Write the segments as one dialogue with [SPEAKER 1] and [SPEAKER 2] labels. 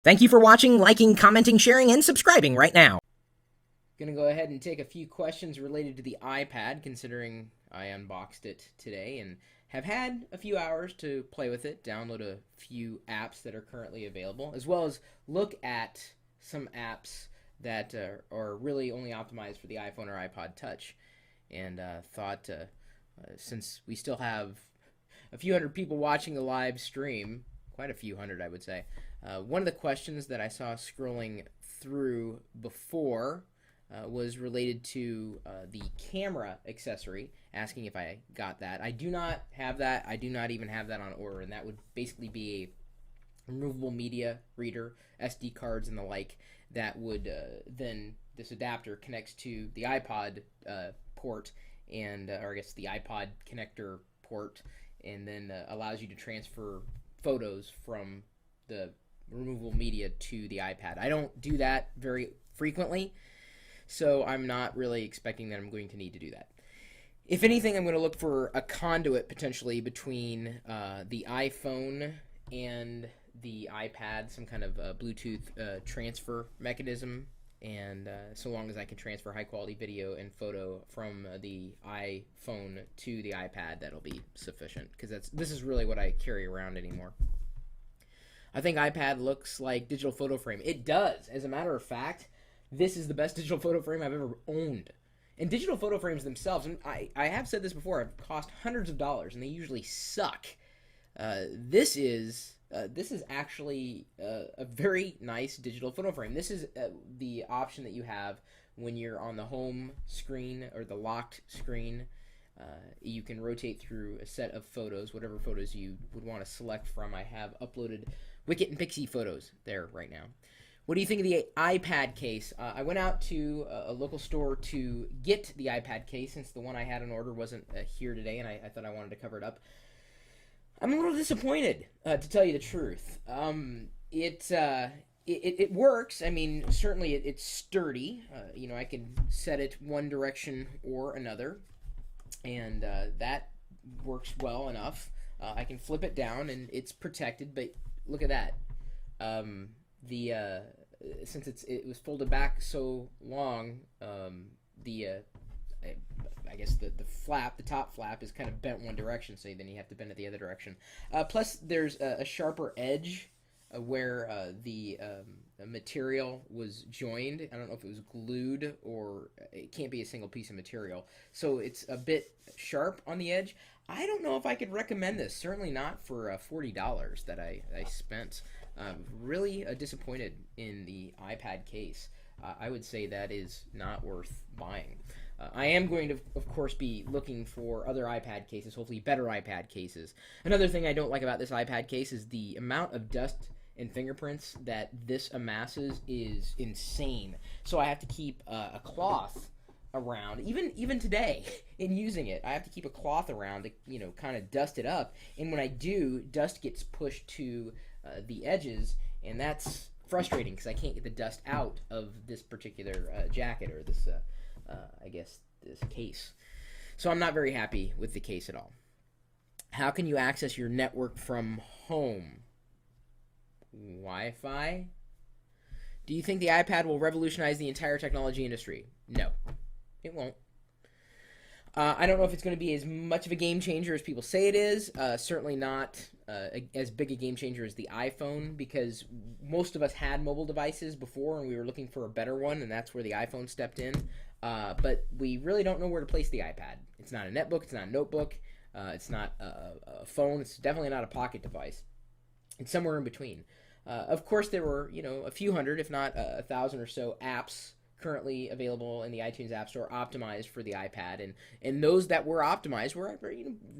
[SPEAKER 1] Thank you for watching, liking, commenting, sharing, and subscribing right now.
[SPEAKER 2] Going to go ahead and take a few questions related to the iPad, considering I unboxed it today and have had a few hours to play with it, download a few apps that are currently available, as well as look at some apps that are really only optimized for the iPhone or iPod Touch. And thought, since we still have a few hundred people watching the live stream, quite a few hundred, I would say, one of the questions that I saw scrolling through before was related to the camera accessory, asking if I got that. I do not have that. I do not even have that on order, and that would basically be a removable media reader, SD cards, and the like. That would then this adapter connects to the iPod port, and or I guess the iPod connector port, and then allows you to transfer photos from the removable media to the iPad. I don't do that very frequently, so I'm not really expecting that I'm going to need to do that. If anything, I'm going to look for a conduit potentially between the iPhone and the iPad, some kind of Bluetooth transfer mechanism, and so long as I can transfer high quality video and photo from the iPhone to the iPad, that'll be sufficient, because this is really what I carry around anymore. I think iPad looks like digital photo frame. It does. As a matter of fact, this is the best digital photo frame I've ever owned. And digital photo frames themselves, and I have said this before, have cost hundreds of dollars, and they usually suck. This is actually a very nice digital photo frame. This is the option that you have when you're on the home screen or the locked screen. You can rotate through a set of photos, whatever photos you would want to select from. I have uploaded Wicket and Pixie photos there right now. What do you think of the iPad case? I went out to a local store to get the iPad case, since the one I had on order wasn't here today, and I thought I wanted to cover it up. I'm a little disappointed, to tell you the truth. It works. I mean, certainly it's sturdy. I can set it one direction or another, and that works well enough. I can flip it down, and it's protected. But look at that. Since it was folded back so long, I guess the flap, the top flap, is kind of bent one direction, so then you have to bend it the other direction. Plus, there's a sharper edge where the material was joined. I don't know if it was glued, or it can't be a single piece of material, so it's a bit sharp on the edge. I don't know if I could recommend this. Certainly not for $40 that I spent. Really disappointed in the iPad case. I would say that is not worth buying. I am going to, of course, be looking for other iPad cases, hopefully better iPad cases. Another thing I don't like about this iPad case is the amount of dust and fingerprints that this amasses is insane. So I have to keep a cloth around, even today in using it. I have to keep a cloth around to kind of dust it up, and when I do, dust gets pushed to the edges, and that's frustrating because I can't get the dust out of this particular jacket, or this I guess this case. So I'm not very happy with the case at all. How can you access your network from home? Wi-Fi? Do you think the iPad will revolutionize the entire technology industry? No, it won't. I don't know if it's going to be as much of a game changer as people say it is. Certainly not as big a game changer as the iPhone, because most of us had mobile devices before, and we were looking for a better one, and that's where the iPhone stepped in. But we really don't know where to place the iPad. It's not a netbook. It's not a notebook. It's not a phone. It's definitely not a pocket device. It's somewhere in between. Of course, there were a few hundred, if not 1,000 or so, apps currently available in the iTunes App Store optimized for the iPad, and those that were optimized were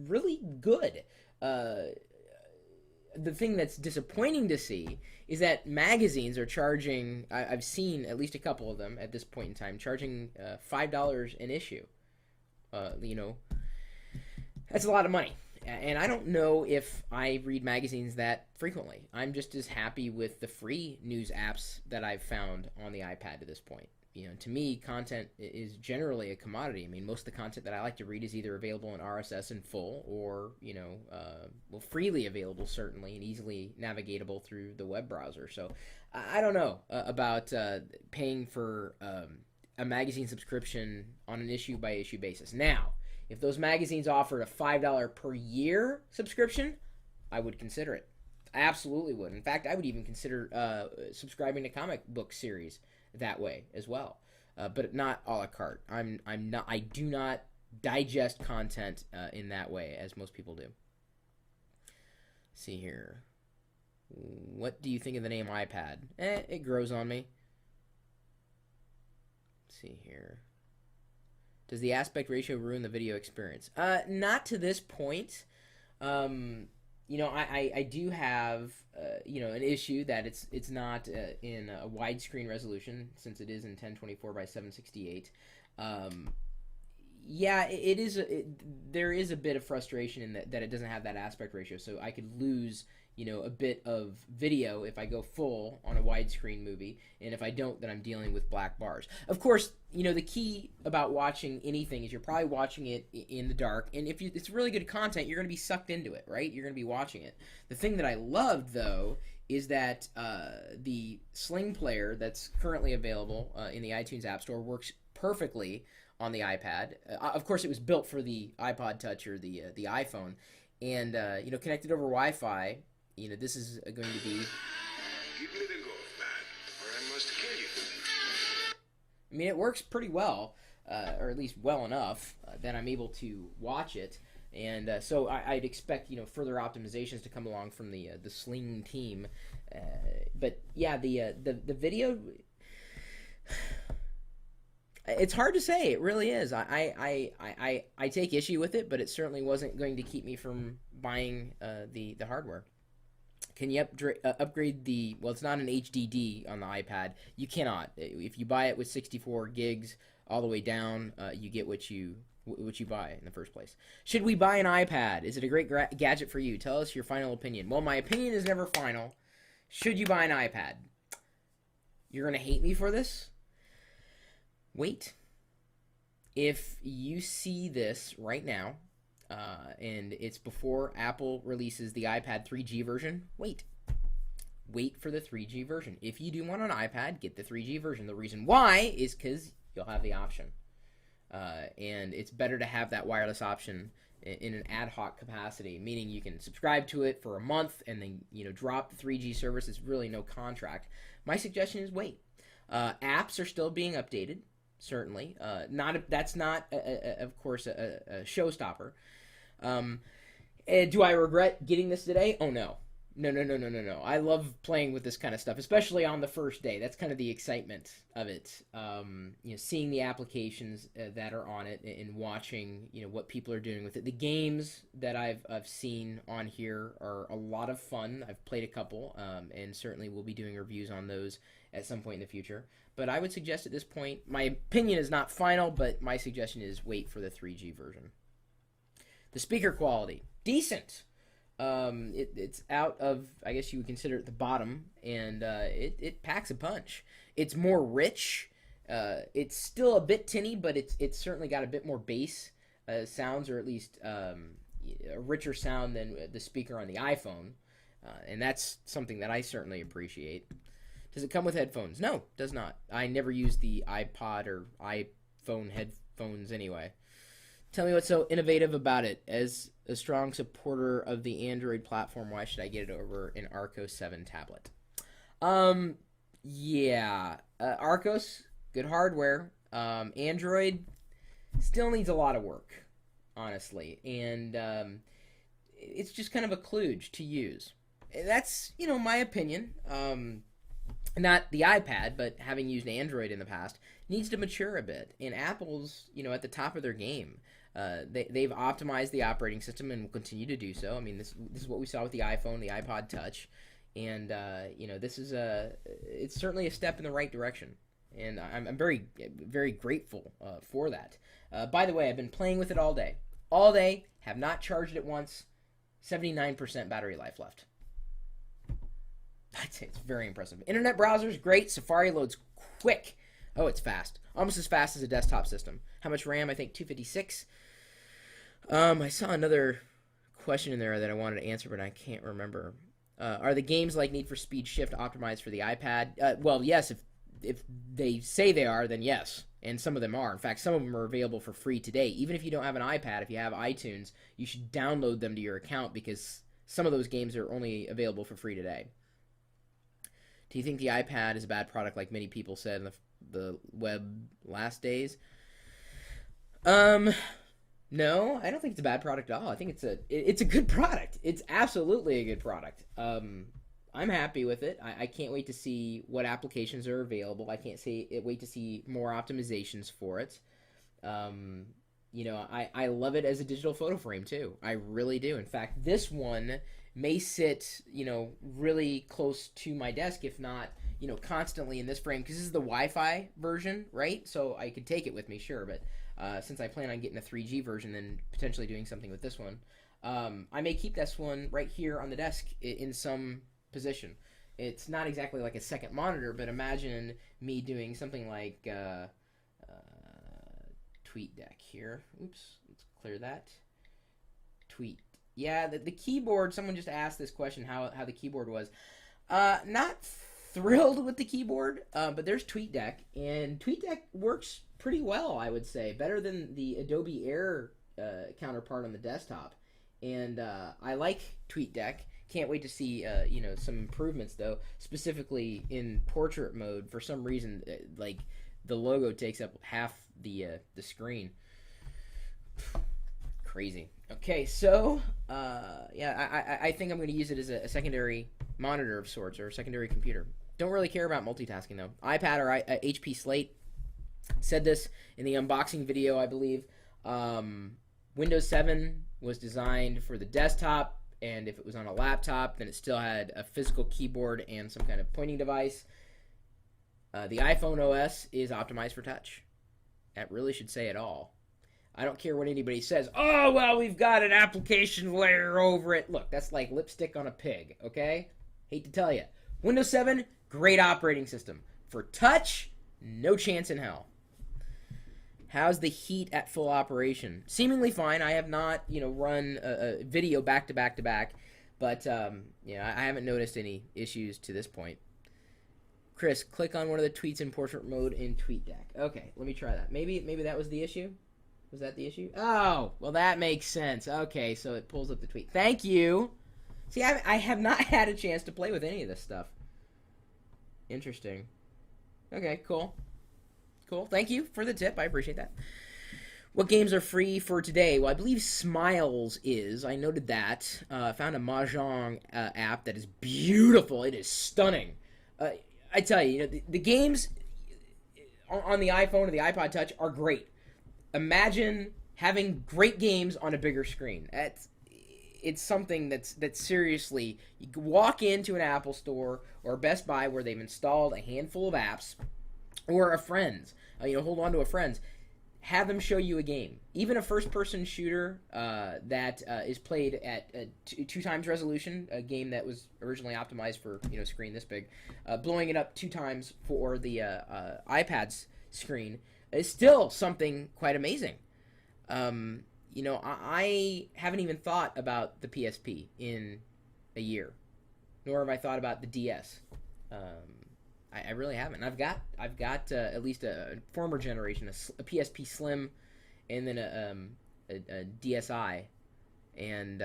[SPEAKER 2] really good. The thing that's disappointing to see is that magazines are charging, I've seen at least a couple of them at this point in time, charging $5 an issue. That's a lot of money. And I don't know if I read magazines that frequently. I'm just as happy with the free news apps that I've found on the iPad to this point. To me, content is generally a commodity. I mean, most of the content that I like to read is either available in RSS in full or, freely available, certainly, and easily navigatable through the web browser. So I don't know about paying for a magazine subscription on an issue-by-issue basis. Now, if those magazines offered a $5 per year subscription, I would consider it. I absolutely would. In fact, I would even consider subscribing to comic book series that way as well, but not a la carte. I do not digest content in that way as most people do. Let's see here. What do you think of the name iPad? It grows on me. Let's see here. Does the aspect ratio ruin the video experience? Not to this point. I do have, an issue that it's not in a widescreen resolution since it is in 1024 by 768. There is a bit of frustration in that it doesn't have that aspect ratio, so I could lose a bit of video if I go full on a widescreen movie, and if I don't, then I'm dealing with black bars. Of course, the key about watching anything is you're probably watching it in the dark, and if it's really good content, you're going to be sucked into it, right? You're going to be watching it. The thing that I loved, though, is that the Sling player that's currently available in the iTunes App Store works perfectly on the iPad. Of course, it was built for the iPod Touch or the iPhone, and connected over Wi-Fi. This is going to be...
[SPEAKER 3] Keep letting go of that, or I must kill you.
[SPEAKER 2] I mean, it works pretty well, or at least well enough that I'm able to watch it. And so I'd expect, further optimizations to come along from the Sling team. But yeah, the video... It's hard to say. It really is. I take issue with it, but it certainly wasn't going to keep me from buying the hardware. Can you upgrade the... Well, it's not an HDD on the iPad. You cannot. If you buy it with 64 gigs all the way down, you get what you buy in the first place. Should we buy an iPad? Is it a great gadget for you? Tell us your final opinion. Well, my opinion is never final. Should you buy an iPad? You're going to hate me for this? Wait. If you see this right now, and it's before Apple releases the iPad 3G version, wait for the 3G version. If you do want an iPad, get the 3G version. The reason why is because you'll have the option, and it's better to have that wireless option in an ad hoc capacity, meaning you can subscribe to it for a month and then drop the 3G service. It's really no contract. My suggestion is wait. Apps are still being updated. Certainly, that's not, of course, a showstopper. Do I regret getting this today? Oh no. I love playing with this kind of stuff, especially on the first day. That's kind of the excitement of it. Seeing the applications that are on it and watching, what people are doing with it. The games that I've seen on here are a lot of fun. I've played a couple, and certainly we'll be doing reviews on those at some point in the future. But I would suggest at this point, my opinion is not final, but my suggestion is wait for the 3G version. The speaker quality, decent. It's out of, I guess you would consider it the bottom, and it packs a punch. It's more rich. It's still a bit tinny, but it's certainly got a bit more bass sounds, or at least a richer sound than the speaker on the iPhone, and that's something that I certainly appreciate. Does it come with headphones? No, it does not. I never use the iPod or iPhone headphones anyway. Tell me what's so innovative about it. As a strong supporter of the Android platform, why should I get it over an Arcos 7 tablet? Arcos, good hardware. Android still needs a lot of work, honestly. And it's just kind of a kludge to use. That's, my opinion. Not the iPad, but having used Android in the past, needs to mature a bit. And Apple's, at the top of their game. They've optimized the operating system and will continue to do so. I mean, this is what we saw with the iPhone, the iPod Touch, and this is it's certainly a step in the right direction. And I'm very, very grateful for that. By the way, I've been playing with it all day. Have not charged it once. 79% battery life left. I'd say it's very impressive. Internet browser's great. Safari loads quick. Oh, it's fast. Almost as fast as a desktop system. How much RAM? I think 256. I saw another question in there that I wanted to answer, but I can't remember. Are the games like Need for Speed Shift optimized for the iPad? Well, yes. If they say they are, then yes. And some of them are. In fact, some of them are available for free today. Even if you don't have an iPad, if you have iTunes, you should download them to your account because some of those games are only available for free today. Do you think the iPad is a bad product like many people said in the web last days? No, I don't think it's a bad product at all. I think it's a good product. It's absolutely a good product. I'm happy with it. I can't wait to see what applications are available. I can't wait to see more optimizations for it. I love it as a digital photo frame too. I really do. In fact, this one may sit, really close to my desk, if not, constantly in this frame, because this is the Wi-Fi version, right? So I could take it with me, sure, but since I plan on getting a 3G version and potentially doing something with this one, I may keep this one right here on the desk in some position. It's not exactly like a second monitor, but imagine me doing something like TweetDeck here. Oops, let's clear that. Tweet. Yeah, the keyboard, someone just asked this question, how the keyboard was. Not thrilled with the keyboard, but there's TweetDeck, and TweetDeck works pretty well, I would say. Better than the Adobe Air counterpart on the desktop. And I like TweetDeck. Can't wait to see some improvements, though, specifically in portrait mode. For some reason, like the logo takes up half the screen. Crazy. Okay, so I think I'm going to use it as a secondary monitor of sorts, or a secondary computer. Don't really care about multitasking though. iPad or HP Slate. Said this in the unboxing video, I believe. Windows 7 was designed for the desktop, and if it was on a laptop, then it still had a physical keyboard and some kind of pointing device. The iPhone OS is optimized for touch. That really should say it all. I don't care what anybody says. Oh, well, we've got an application layer over it. Look, that's like lipstick on a pig, okay? Hate to tell you. Windows 7, great operating system. For touch, no chance in hell. How's the heat at full operation? Seemingly fine. I have not, run a video back to back to back, but I haven't noticed any issues to this point. Chris, click on one of the tweets in portrait mode in TweetDeck. Okay, let me try that. Maybe that was the issue. Was that the issue? Oh, well, that makes sense. Okay, so it pulls up the tweet. Thank you. See, I have not had a chance to play with any of this stuff. Interesting. Okay, cool. Cool. Thank you for the tip. I appreciate that. What games are free for today? Well, I believe Smiles is. I noted that. Found a Mahjong app that is beautiful. It is stunning. I tell you, the games on the iPhone or the iPod Touch are great. Imagine having great games on a bigger screen. It's something that's seriously, you can walk into an Apple store or Best Buy where they've installed a handful of apps, or a friend's, hold on to a friend's, have them show you a game, even a first-person shooter that is played at two times resolution, a game that was originally optimized for screen this big, blowing it up 2 times for the iPad's screen is still something quite amazing. I haven't even thought about the PSP in a year, nor have I thought about the DS. I really haven't. I've got at least a former generation, a PSP Slim, and then a DSi, and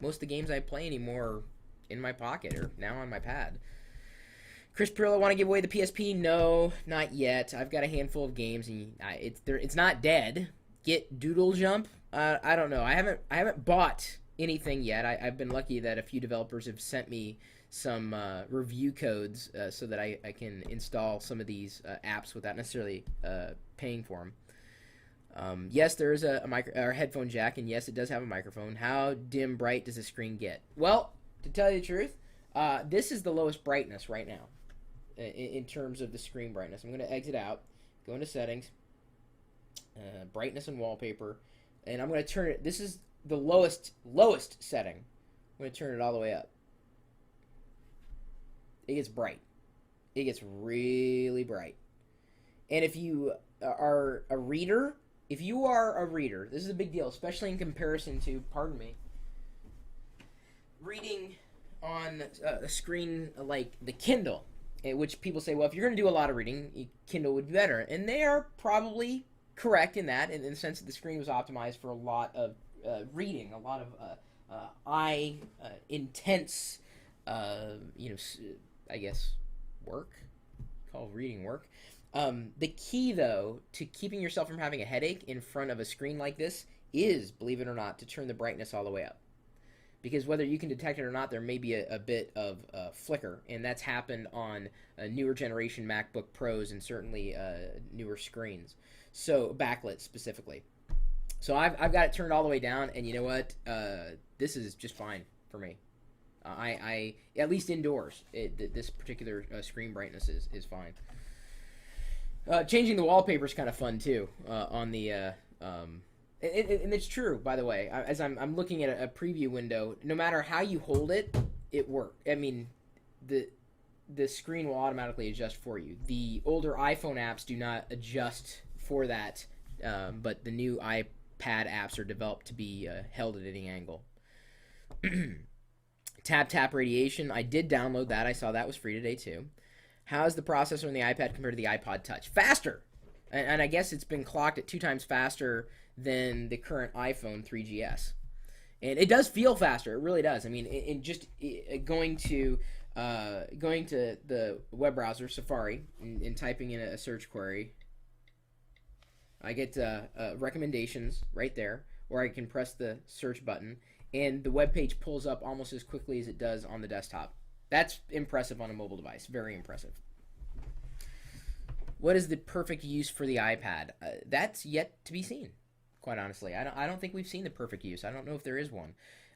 [SPEAKER 2] most of the games I play anymore are in my pocket or now on my pad. Chris Pirillo, want to give away the PSP? No, not yet. I've got a handful of games, and it's not dead. Get Doodle Jump? I don't know. I haven't bought anything yet. I've been lucky that a few developers have sent me some review codes so that I can install some of these apps without necessarily paying for them. Yes, there is a headphone jack, and yes, it does have a microphone. How dim bright does the screen get? Well, to tell you the truth, this is the lowest brightness right now in terms of the screen brightness. I'm going to exit out, go into settings, brightness and wallpaper, and I'm going to turn it. This is the lowest setting. I'm going to turn it all the way up. It gets bright. it gets really bright. And if you are a reader, this is a big deal, especially in comparison to, pardon me, reading on a screen like the Kindle, which people say, well, if you're going to do a lot of reading, Kindle would be better. And they are probably correct in that, in the sense that the screen was optimized for a lot of reading, a lot of eye intense, I guess, work. Call reading work. The key, though, to keeping yourself from having a headache in front of a screen like this is, believe it or not, to turn the brightness all the way up. Because whether you can detect it or not, there may be a bit of flicker, and that's happened on newer generation MacBook Pros and certainly newer screens. So backlit specifically. So I've got it turned all the way down, and you know what? This is just fine for me. I at least indoors, this particular screen brightness is fine. Changing the wallpaper is kind of fun too on the. And it's true, by the way. As I'm looking at a preview window, no matter how you hold it, it works. I mean, the screen will automatically adjust for you. The older iPhone apps do not adjust for that, but the new iPad apps are developed to be held at any angle. Tap radiation. I did download that. I saw that was free today too. How is the processor on the iPad compared to the iPod Touch? Faster! And I guess it's been clocked at 2 times faster than the current iPhone 3GS. And it does feel faster. It really does. I mean, going to the web browser, Safari, and typing in a search query, I get recommendations right there, or I can press the search button, and the web page pulls up almost as quickly as it does on the desktop. That's impressive on a mobile device. Very impressive. What is the perfect use for the iPad? That's yet to be seen, quite honestly. I don't think we've seen the perfect use. I don't know if there is one.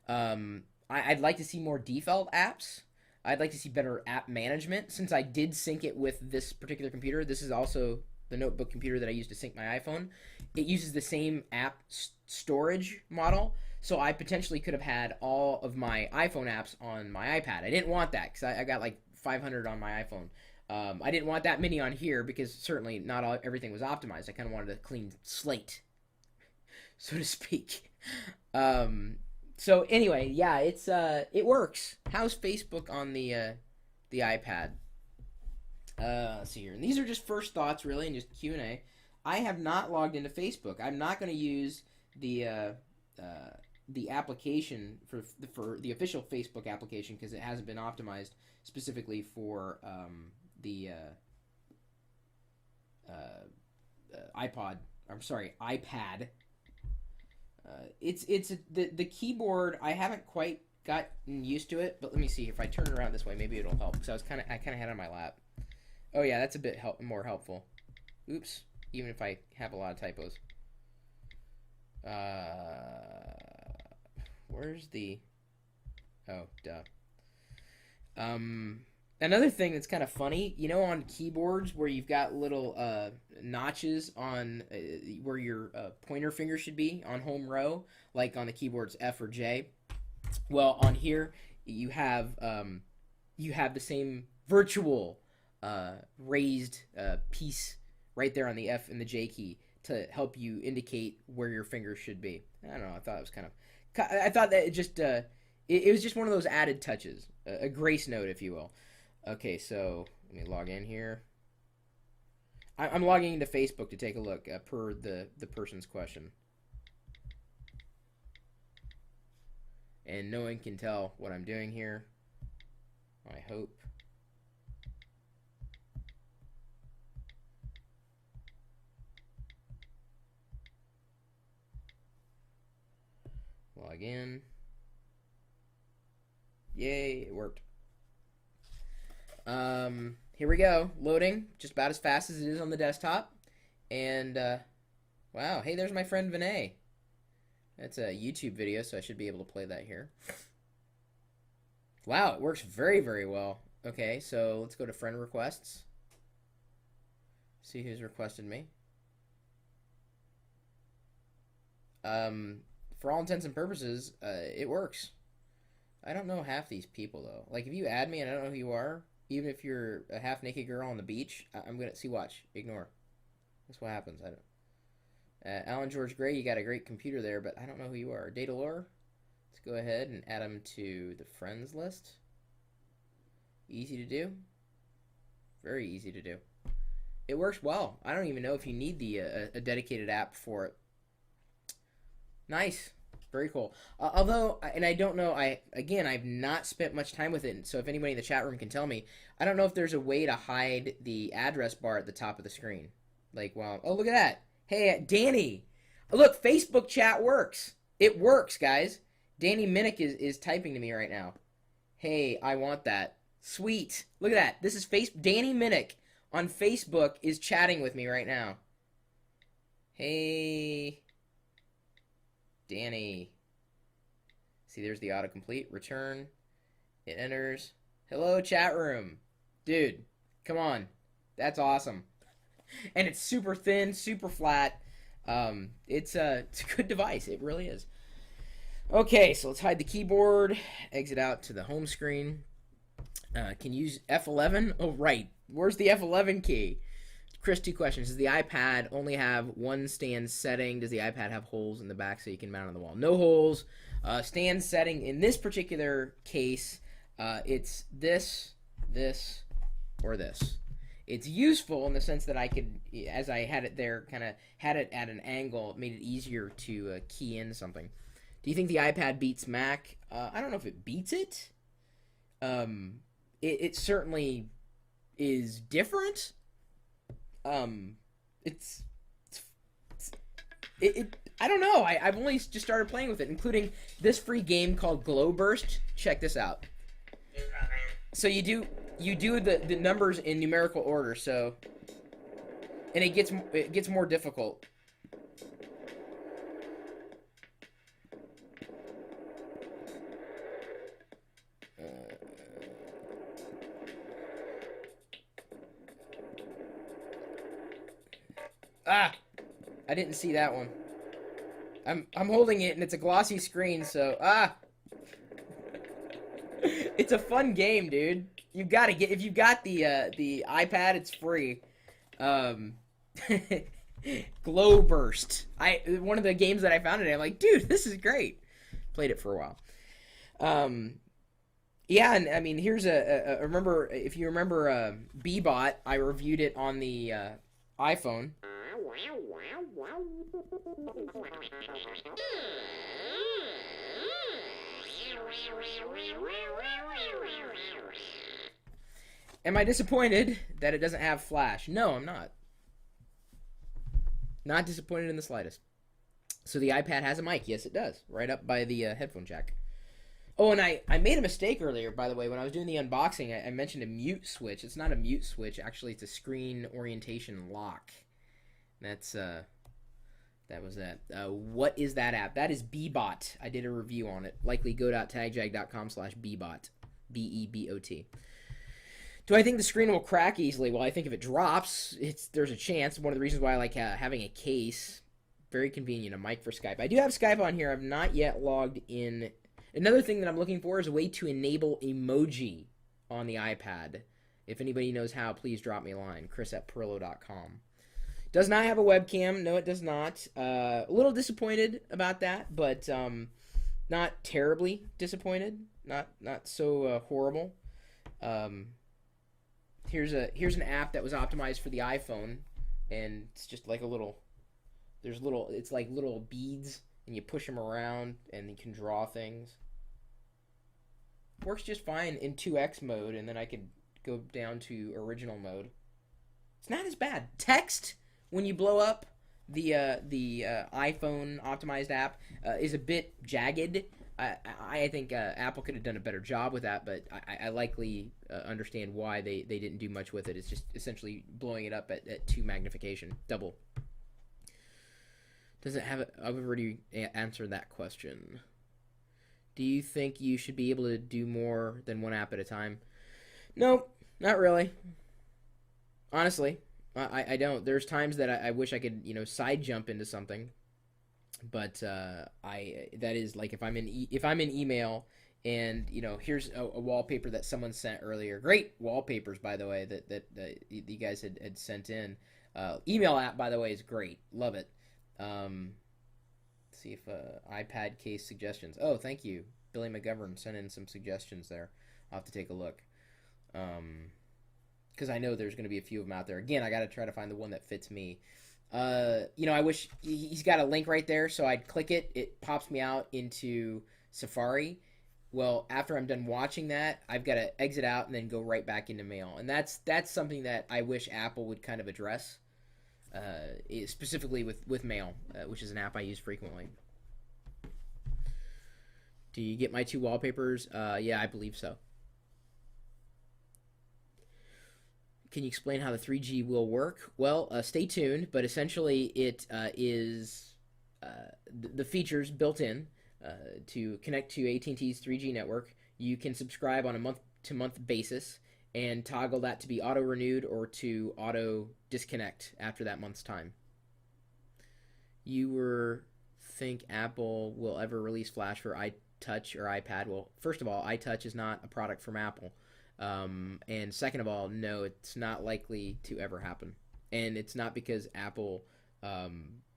[SPEAKER 2] I'd like to see more default apps. I'd like to see better app management. Since I did sync it with this particular computer, this is also the notebook computer that I use to sync my iPhone. It uses the same app storage model, so I potentially could have had all of my iPhone apps on my iPad. I didn't want that because I got like 500 on my iPhone. I didn't want that many on here because certainly not everything was optimized. I kind of wanted a clean slate, so to speak. So anyway, yeah, it works. How's Facebook on the iPad? Let's see here. And these are just first thoughts, really, and just Q&A. I have not logged into Facebook. I'm not going to use the application for the official Facebook application because it hasn't been optimized specifically for the iPad. It's the keyboard. I haven't quite gotten used to it, but let me see if I turn it around this way, maybe it'll help. Because I kind of had it on my lap. Oh yeah, that's a bit more helpful. Oops, even if I have a lot of typos. Where's the? Oh, duh. Another thing that's kind of funny, you know, on keyboards where you've got little notches on where your pointer finger should be on home row, like on the keyboards F or J. Well, on here you have the same virtual raised piece right there on the F and the J key to help you indicate where your finger should be. I don't know. I thought it was I thought that it was just one of those added touches, a grace note, if you will. Okay, so let me log in here. I'm logging into Facebook to take a look per the person's question. And no one can tell what I'm doing here. I hope. Log in. Yay, it worked. Here we go. Loading. Just about as fast as it is on the desktop. And, wow. Hey, there's my friend Vinay. That's a YouTube video, so I should be able to play that here. Wow, it works very, very well. Okay, so let's go to friend requests. See who's requested me. For all intents and purposes, it works. I don't know half these people, though. Like, if you add me and I don't know who you are, Even if you're a half naked girl on the beach, I'm gonna see. Watch, ignore. That's what happens. I don't. Alan George Gray, you got a great computer there, but I don't know who you are. Data Lore. Let's go ahead and add them to the friends list. Easy to do. Very easy to do. It works well. I don't even know if you need a dedicated app for it. Nice. Very cool. Although, and I don't know, I've not spent much time with it, so if anybody in the chat room can tell me, I don't know if there's a way to hide the address bar at the top of the screen. Like, well, oh, look at that. Hey, Danny. Look, Facebook chat works. It works, guys. Danny Minnick is typing to me right now. Hey, I want that. Sweet. Look at that. This is Danny Minnick on Facebook is chatting with me right now. Hey, Danny. See, there's the autocomplete. Return. It enters. Hello, chat room. Dude, come on. That's awesome. And it's super thin, super flat. It's a good device. It really is. Okay, so let's hide the keyboard. Exit out to the home screen. Can use F11. Oh, right. Where's the F11 key? Chris, 2 questions. Does the iPad only have one stand setting? Does the iPad have holes in the back so you can mount it on the wall? No holes. Stand setting in this particular case, it's this, or this. It's useful in the sense that I could, as I had it there, kind of had it at an angle, it made it easier to key in something. Do you think the iPad beats Mac? I don't know if it beats it. It certainly is different. It's I don't know. I've only just started playing with it, including this free game called Glow Burst. Check this out. So you do the numbers in numerical order. So, and it gets more difficult. I didn't see that one. I'm holding it and it's a glossy screen, so it's a fun game, dude. You gotta get, if you got the iPad, it's free. Glow Burst. One of the games that I found today, I'm like, dude, this is great. Played it for a while. Yeah, and I mean, here's remember, if you remember Bbot, I reviewed it on the iPhone. Am I disappointed that it doesn't have Flash? No, I'm not. Not disappointed in the slightest. So the iPad has a mic. Yes, it does. Right up by the headphone jack. Oh, and I made a mistake earlier, by the way. When I was doing the unboxing, I mentioned a mute switch. It's not a mute switch. Actually, it's a screen orientation lock. That's, that was that. What is that app? That is Bbot. I did a review on it. Likely go.tagjag.com/Bbot. B-E-B-O-T. Do I think the screen will crack easily? Well, I think if it drops, there's a chance. One of the reasons why I like having a case. Very convenient, a mic for Skype. I do have Skype on here. I've not yet logged in. Another thing that I'm looking for is a way to enable emoji on the iPad. If anybody knows how, please drop me a line. Chris@Pirillo.com. Does not have a webcam. No, it does not. A little disappointed about that, but not terribly disappointed. Not so horrible. Here's an app that was optimized for the iPhone, and it's just like it's like little beads, and you push them around, and you can draw things. Works just fine in 2x mode, and then I could go down to original mode. It's not as bad. Text, when you blow up the iPhone optimized app, is a bit jagged. I think Apple could have done a better job with that, but I likely understand why they didn't do much with it. It's just essentially blowing it up at 2 magnification, double. Does it have it? I've already answered that question. Do you think you should be able to do more than one app at a time? Nope, not really. Honestly, I don't. There's times that I wish I could, side jump into something. But that is like if I'm in email And here's a wallpaper that someone sent earlier. Great wallpapers, by the way, that you guys had sent in. Email app, by the way, is great. Love it. See if iPad case suggestions. Oh, thank you, Billy McGovern sent in some suggestions there. I'll have to take a look. Because I know there's going to be a few of them out there. Again, I got to try to find the one that fits me. I wish he's got a link right there, so I'd click it. It pops me out into Safari. Well, after I'm done watching that, I've got to exit out and then go right back into Mail. And that's something that I wish Apple would kind of address, specifically with Mail, which is an app I use frequently. Do you get my 2 wallpapers? Yeah, I believe so. Can you explain how the 3G will work? Well, stay tuned, but essentially it is the features built in to connect to AT&T's 3G network. You can subscribe on a month-to-month basis and toggle that to be auto-renewed or to auto-disconnect after that month's time. You think Apple will ever release Flash for iTouch or iPad? Well, first of all, iTouch is not a product from Apple. And second of all, no, it's not likely to ever happen. And it's not because Apple,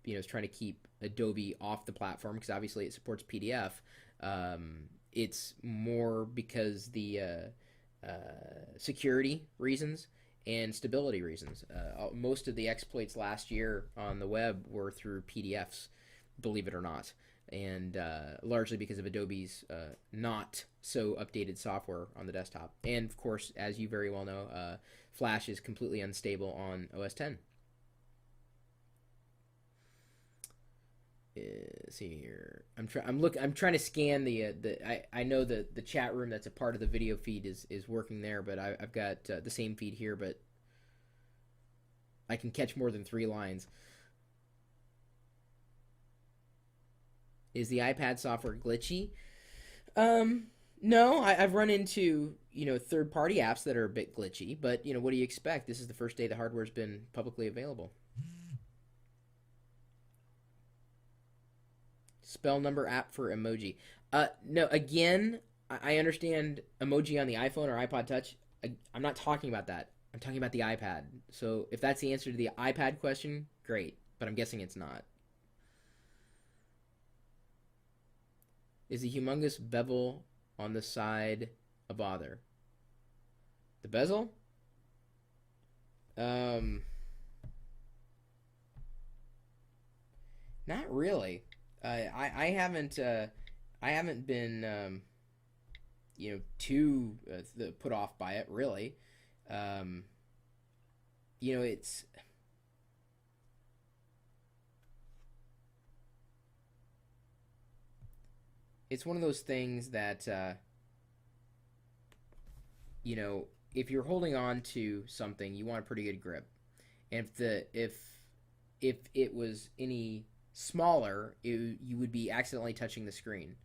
[SPEAKER 2] is trying to keep Adobe off the platform, because obviously it supports PDF. It's more because the security reasons and stability reasons. Most of the exploits last year on the web were through PDFs, believe it or not. And largely because of Adobe's not so updated software on the desktop. And of course, as you very well know, Flash is completely unstable on OS X. Let's see here. I'm trying to scan I know the chat room that's a part of the video feed is working there, but I've got the same feed here, but I can catch more than 3 lines. Is the iPad software glitchy? No, I've run into third-party apps that are a bit glitchy, but what do you expect? This is the first day the hardware's been publicly available. Spell number app for emoji. No, again, I understand emoji on the iPhone or iPod Touch. I'm not talking about that. I'm talking about the iPad. So if that's the answer to the iPad question, great, but I'm guessing it's not. Is the humongous bevel on the side a bother? The bezel? Not really. I haven't been too put off by it, really. It's one of those things that if you're holding on to something, you want a pretty good grip. And if it was any smaller, you would be accidentally touching the screen,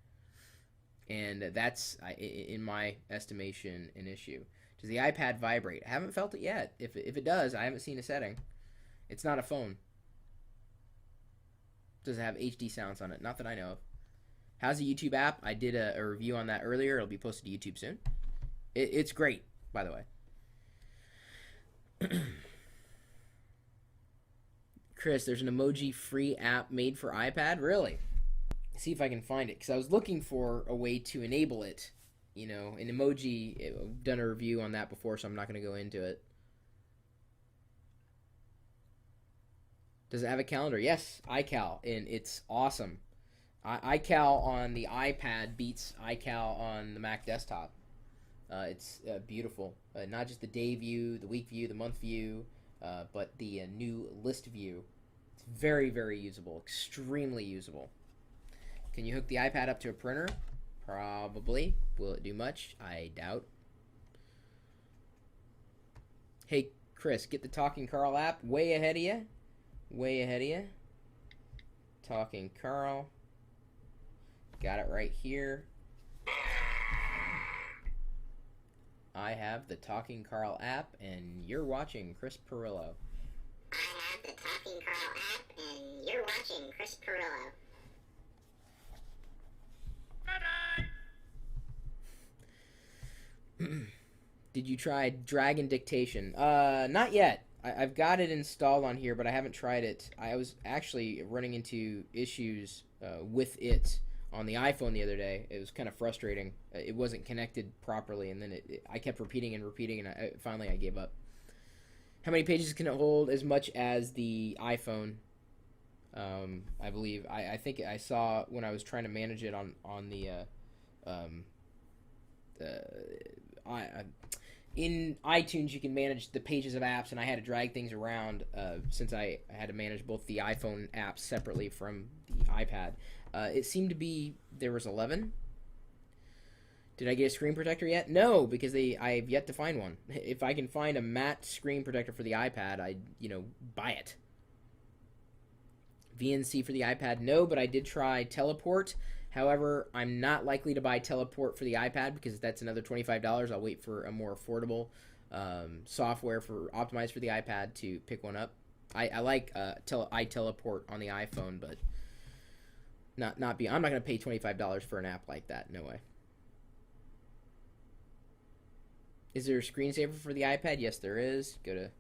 [SPEAKER 2] and that's, in my estimation, an issue. Does the iPad vibrate? I haven't felt it yet. If it does, I haven't seen a setting. It's not a phone. Does it have HD sounds on it? Not that I know of. How's the YouTube app? I did a review on that earlier. It'll be posted to YouTube soon. It's great, by the way. Chris, there's an emoji-free app made for iPad? Really? See if I can find it, because I was looking for a way to enable it. An emoji, I've done a review on that before, so I'm not going to go into it. Does it have a calendar? Yes, iCal, and it's awesome. iCal on the iPad beats iCal on the Mac desktop. It's beautiful. Not just the day view, the week view, the month view, but the new list view. It's very, very usable. Extremely usable. Can you hook the iPad up to a printer? Probably. Will it do much? I doubt. Hey, Chris, get the Talking Carl app. Way ahead of you. Way ahead of you. Talking Carl. Got it right here. I have the Talking Carl app, and you're watching Chris Pirillo.
[SPEAKER 4] I have the Talking Carl app, and you're watching Chris Pirillo.
[SPEAKER 2] Did you try Dragon Dictation? Not yet. I've got it installed on here, but I haven't tried it. I was actually running into issues with it on the iPhone the other day. It was kind of frustrating. It wasn't connected properly, and then I kept repeating and repeating, and finally I gave up. How many pages can it hold? As much as the iPhone, I believe. I think I saw when I was trying to manage it on the in iTunes, you can manage the pages of apps, and I had to drag things around since I had to manage both the iPhone apps separately from the iPad. It seemed to be there was 11. Did I get a screen protector yet? No, because I've yet to find one. If I can find a matte screen protector for the iPad, I'd buy it. VNC for the iPad, no, but I did try Teleport. However, I'm not likely to buy Teleport for the iPad because that's another $25. I'll wait for a more affordable software for optimized for the iPad to pick one up. I like iTeleport on the iPhone, but I'm not going to pay $25 for an app like that. No way. Is there a screensaver for the iPad? Yes, there is. Go to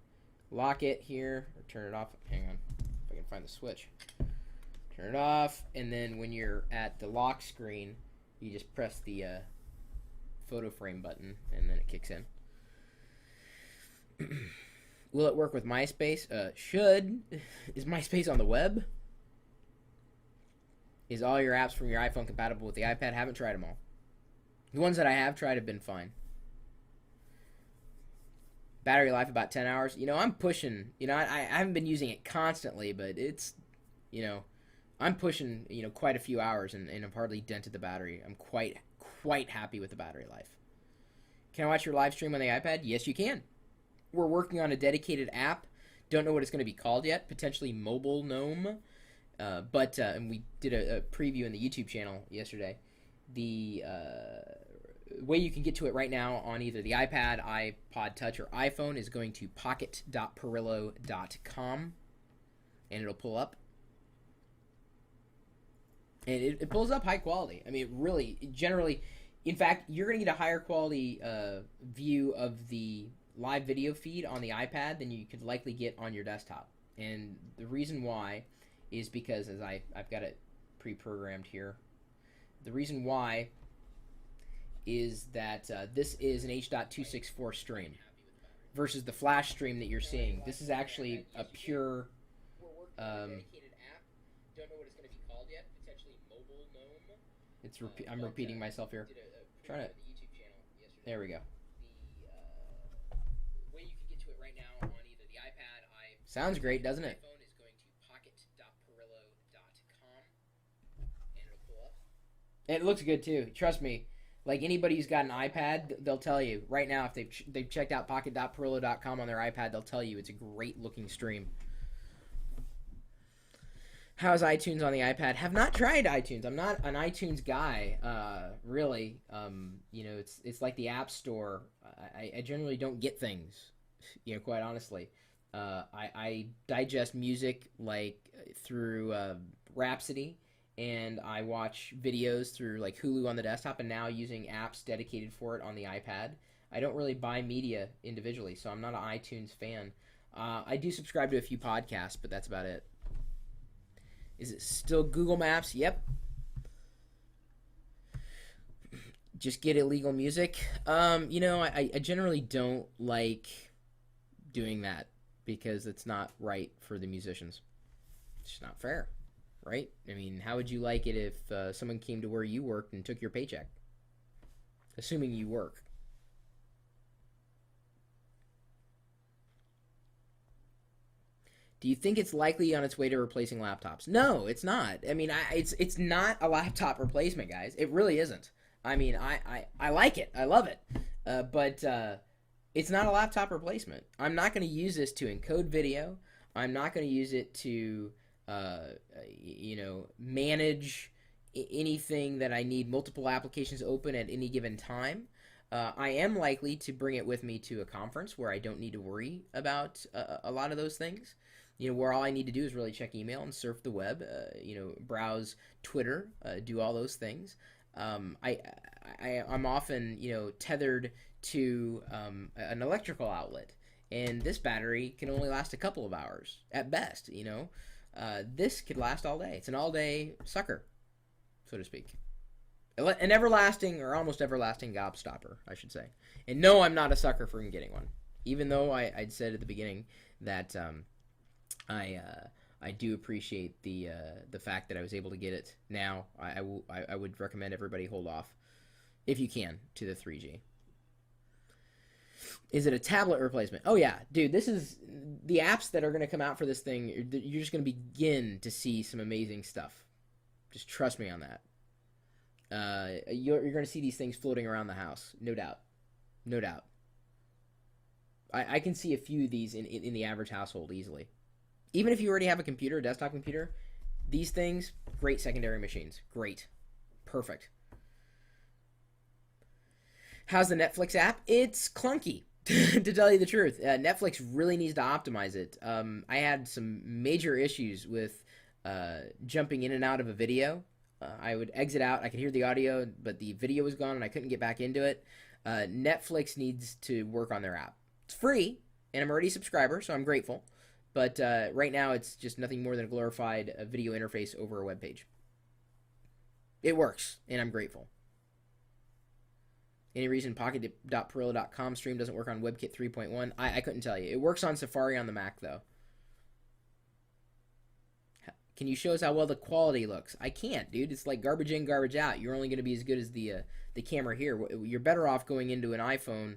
[SPEAKER 2] lock it here or turn it off. Hang on, if I can find the switch. Turn it off, and then when you're at the lock screen, you just press the photo frame button, and then it kicks in. Will it work with MySpace? Should. Is MySpace on the web? Is all your apps from your iPhone compatible with the iPad? Haven't tried them all. The ones that I have tried have been fine. Battery life about 10 hours. I'm pushing. I haven't been using it constantly, but it's, I'm pushing, quite a few hours, and I've hardly dented the battery. I'm quite happy with the battery life. Can I watch your live stream on the iPad? Yes, you can. We're working on a dedicated app. Don't know what it's going to be called yet. Potentially Mobile Gnome. And we did a preview in the YouTube channel yesterday. The way you can get to it right now on either the iPad, iPod Touch, or iPhone is going to pocket.pirillo.com, and it'll pull up. And it pulls up high quality. I mean, it really, generally, in fact, you're going to get a higher quality view of the live video feed on the iPad than you could likely get on your desktop. And the reason why is because, as I've got it pre-programmed here, the reason why is that this is an H.264 stream versus the flash stream that you're seeing. This is actually a pure... Don't know what it's going to be called yet. Potentially Mobile Gnome. I'm repeating myself here. Trying to. There we go. The way you can get to it right now on either the iPad, sounds great, doesn't it? iPhone is going to pocket.pirillo.com, and it'll pull up. And it looks good too. Trust me. Like anybody who's got an iPad, they'll tell you right now if they've checked out pocket.pirillo.com on their iPad, they'll tell you it's a great looking stream. How's iTunes on the iPad? Have not tried iTunes. I'm not an iTunes guy, really. It's like the App Store. I generally don't get things, quite honestly. I digest music like through Rhapsody, and I watch videos through like Hulu on the desktop, and now using apps dedicated for it on the iPad. I don't really buy media individually, so I'm not an iTunes fan. I do subscribe to a few podcasts, but that's about it. Is it still Google Maps? Yep. Just get illegal music. I generally don't like doing that because it's not right for the musicians. It's just not fair, right? I mean, how would you like it if someone came to where you worked and took your paycheck? Assuming you work. Do you think it's likely on its way to replacing laptops? No, it's not. I mean, it's not a laptop replacement, guys. It really isn't. I mean, I like it. I love it. But it's not a laptop replacement. I'm not going to use this to encode video. I'm not going to use it to, manage anything that I need multiple applications open at any given time. I am likely to bring it with me to a conference where I don't need to worry about a lot of those things. Where all I need to do is really check email and surf the web, browse Twitter, do all those things. I'm often, tethered to an electrical outlet, and this battery can only last a couple of hours at best. This could last all day. It's an all-day sucker, so to speak. An everlasting or almost everlasting gobstopper, I should say. And no, I'm not a sucker for getting one, even though I'd said at the beginning that I do appreciate the fact that I was able to get it now. I would recommend everybody hold off, if you can, to the 3G. Is it a tablet replacement? Oh yeah, dude, this is the apps that are going to come out for this thing. You're just going to begin to see some amazing stuff. Just trust me on that. You're going to see these things floating around the house, no doubt. No doubt. I can see a few of these in the average household easily. Even if you already have a computer, a desktop computer, these things, great secondary machines. Great. Perfect. How's the Netflix app? It's clunky, to tell you the truth. Netflix really needs to optimize it. I had some major issues with jumping in and out of a video. I would exit out. I could hear the audio, but the video was gone, and I couldn't get back into it. Netflix needs to work on their app. It's free, and I'm already a subscriber, so I'm grateful. But right now, it's just nothing more than a glorified video interface over a web page. It works, and I'm grateful. Any reason pocket.pirillo.com stream doesn't work on WebKit 3.1? I couldn't tell you. It works on Safari on the Mac, though. Can you show us how well the quality looks? I can't, dude. It's like garbage in, garbage out. You're only going to be as good as the camera here. You're better off going into an iPhone,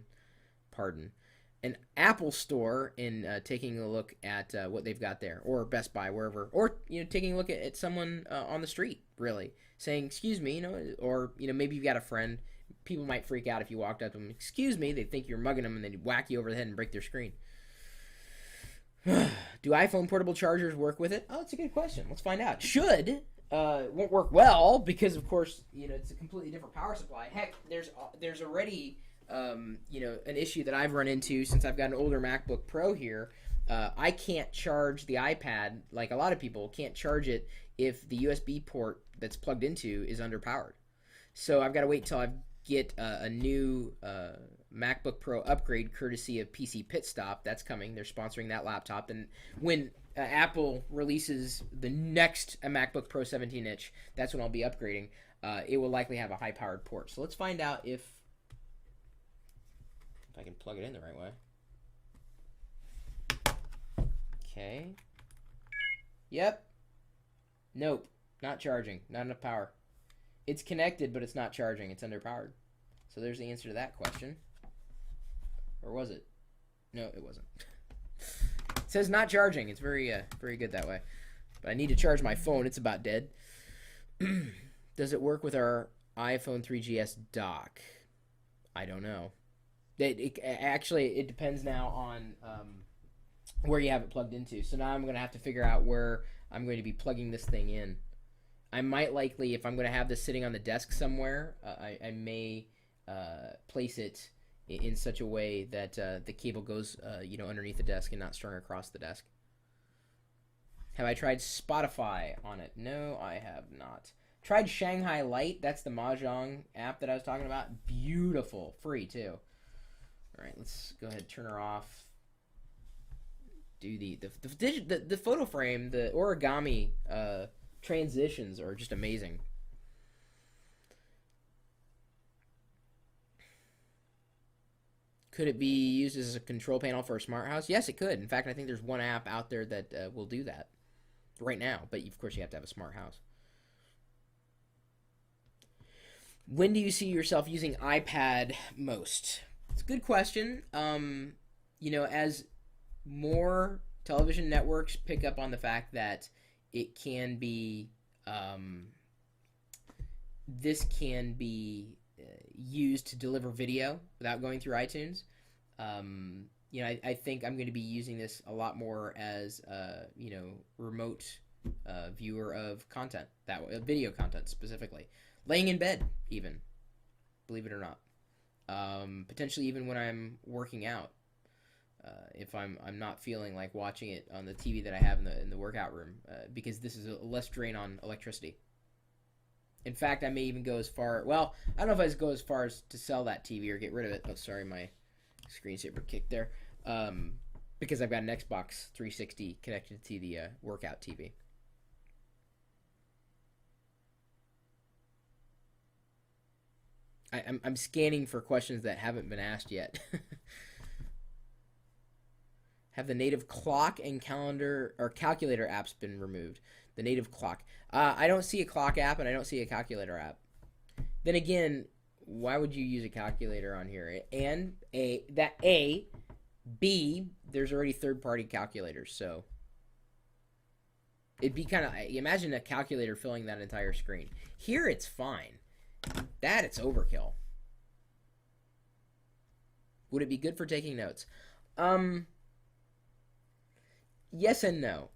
[SPEAKER 2] an Apple store and taking a look at what they've got there, or Best Buy, wherever, or taking a look at someone on the street, really, saying, excuse me, or maybe you've got a friend. People might freak out if you walked up to them, excuse me, they think you're mugging them, and then whack you over the head and break their screen. Do iPhone portable chargers work with it? Oh, that's a good question. Let's find out. Should. Won't work well because, of course, it's a completely different power supply. Heck, there's already an issue that I've run into since I've got an older MacBook Pro here. I can't charge the iPad like a lot of people can't charge it if the USB port that's plugged into is underpowered. So I've got to wait until I get a new MacBook Pro upgrade courtesy of PC Pit Stop. That's coming. They're sponsoring that laptop. And when Apple releases the next MacBook Pro 17-inch, that's when I'll be upgrading. It will likely have a high-powered port. So let's find out if I can plug it in the right way. Okay. Yep. Nope. Not charging. Not enough power. It's connected, but it's not charging. It's underpowered. So there's the answer to that question. Or was it? No, it wasn't. It says not charging. It's very good that way. But I need to charge my phone. It's about dead. Does it work with our iPhone 3GS dock? I don't know. It depends now on where you have it plugged into. So now I'm going to have to figure out where I'm going to be plugging this thing in. I might likely, if I'm going to have this sitting on the desk somewhere, I may place it in such a way that the cable goes underneath the desk and not strung across the desk. Have I tried Spotify on it? No, I have not. Tried Shanghai Light. That's the Mahjong app that I was talking about. Beautiful. Free, too. All right, let's go ahead and turn her off. Do the photo frame, the origami transitions are just amazing. Could it be used as a control panel for a smart house? Yes, it could. In fact, I think there's one app out there that will do that right now. But, of course, you have to have a smart house. When do you see yourself using iPad most? It's a good question. As more television networks pick up on the fact that it can be, this can be used to deliver video without going through iTunes. I think I'm going to be using this a lot more as remote viewer of content, video content specifically, laying in bed even, believe it or not. Potentially even when I'm working out, if I'm not feeling like watching it on the TV that I have in the workout room, because this is a less drain on electricity. In fact, I may even go as far. Well, I don't know if I go as far as to sell that TV or get rid of it. Oh, sorry, my screensaver kicked there. Because I've got an Xbox 360 connected to the workout TV. I'm scanning for questions that haven't been asked yet. Have the native clock and calendar or calculator apps been removed? The native clock. I don't see a clock app and I don't see a calculator app. Then again, why would you use a calculator on here? And B, there's already third-party calculators, so it'd be kind of, imagine a calculator filling that entire screen. Here it's fine. That it's overkill. Would it be good for taking notes? Yes and no.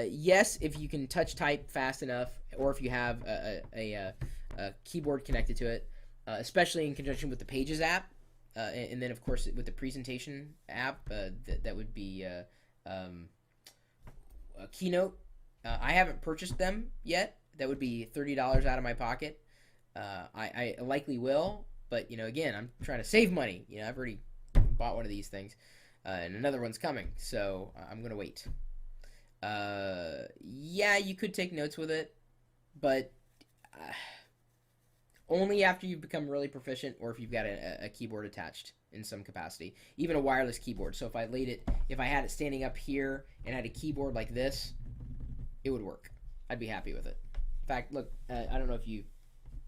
[SPEAKER 2] Yes, if you can touch type fast enough, or if you have a keyboard connected to it, especially in conjunction with the Pages app, and then of course with the presentation app, that would be a Keynote. I haven't purchased them yet. That would be $30 out of my pocket. I likely will, but again, I'm trying to save money. I've already bought one of these things, and another one's coming, so I'm gonna wait. Yeah, you could take notes with it, but only after you've become really proficient, or if you've got a keyboard attached in some capacity, even a wireless keyboard. So if I had it standing up here and had a keyboard like this, it would work. I'd be happy with it. In fact, look, I don't know if you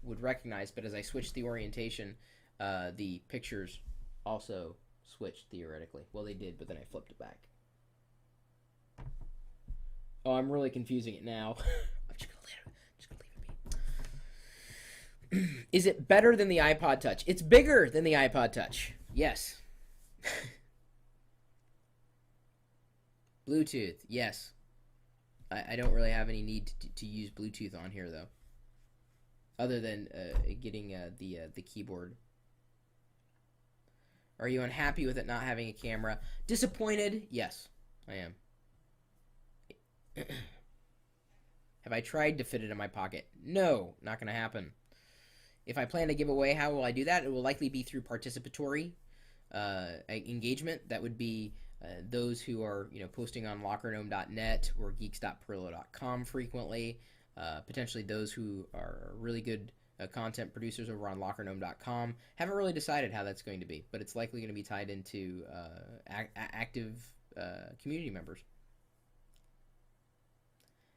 [SPEAKER 2] would recognize, but as I switched the orientation, the pictures also switched theoretically. Well, they did, but then I flipped it back. Oh, I'm really confusing it now. I'm just gonna leave it be. Is it better than the iPod Touch? It's bigger than the iPod Touch. Yes. Bluetooth. Yes. I don't really have any need to use Bluetooth on here though, other than getting the keyboard. Are you unhappy with it not having a camera? Disappointed? Yes, I am. Have I tried to fit it in my pocket? No, not going to happen. If I plan to give away, how will I do that? It will likely be through participatory engagement. That would be those who are posting on lockergnome.net or geeks.pirillo.com frequently. Potentially those who are really good content producers over on lockergnome.com. Haven't really decided how that's going to be, but it's likely going to be tied into active community members.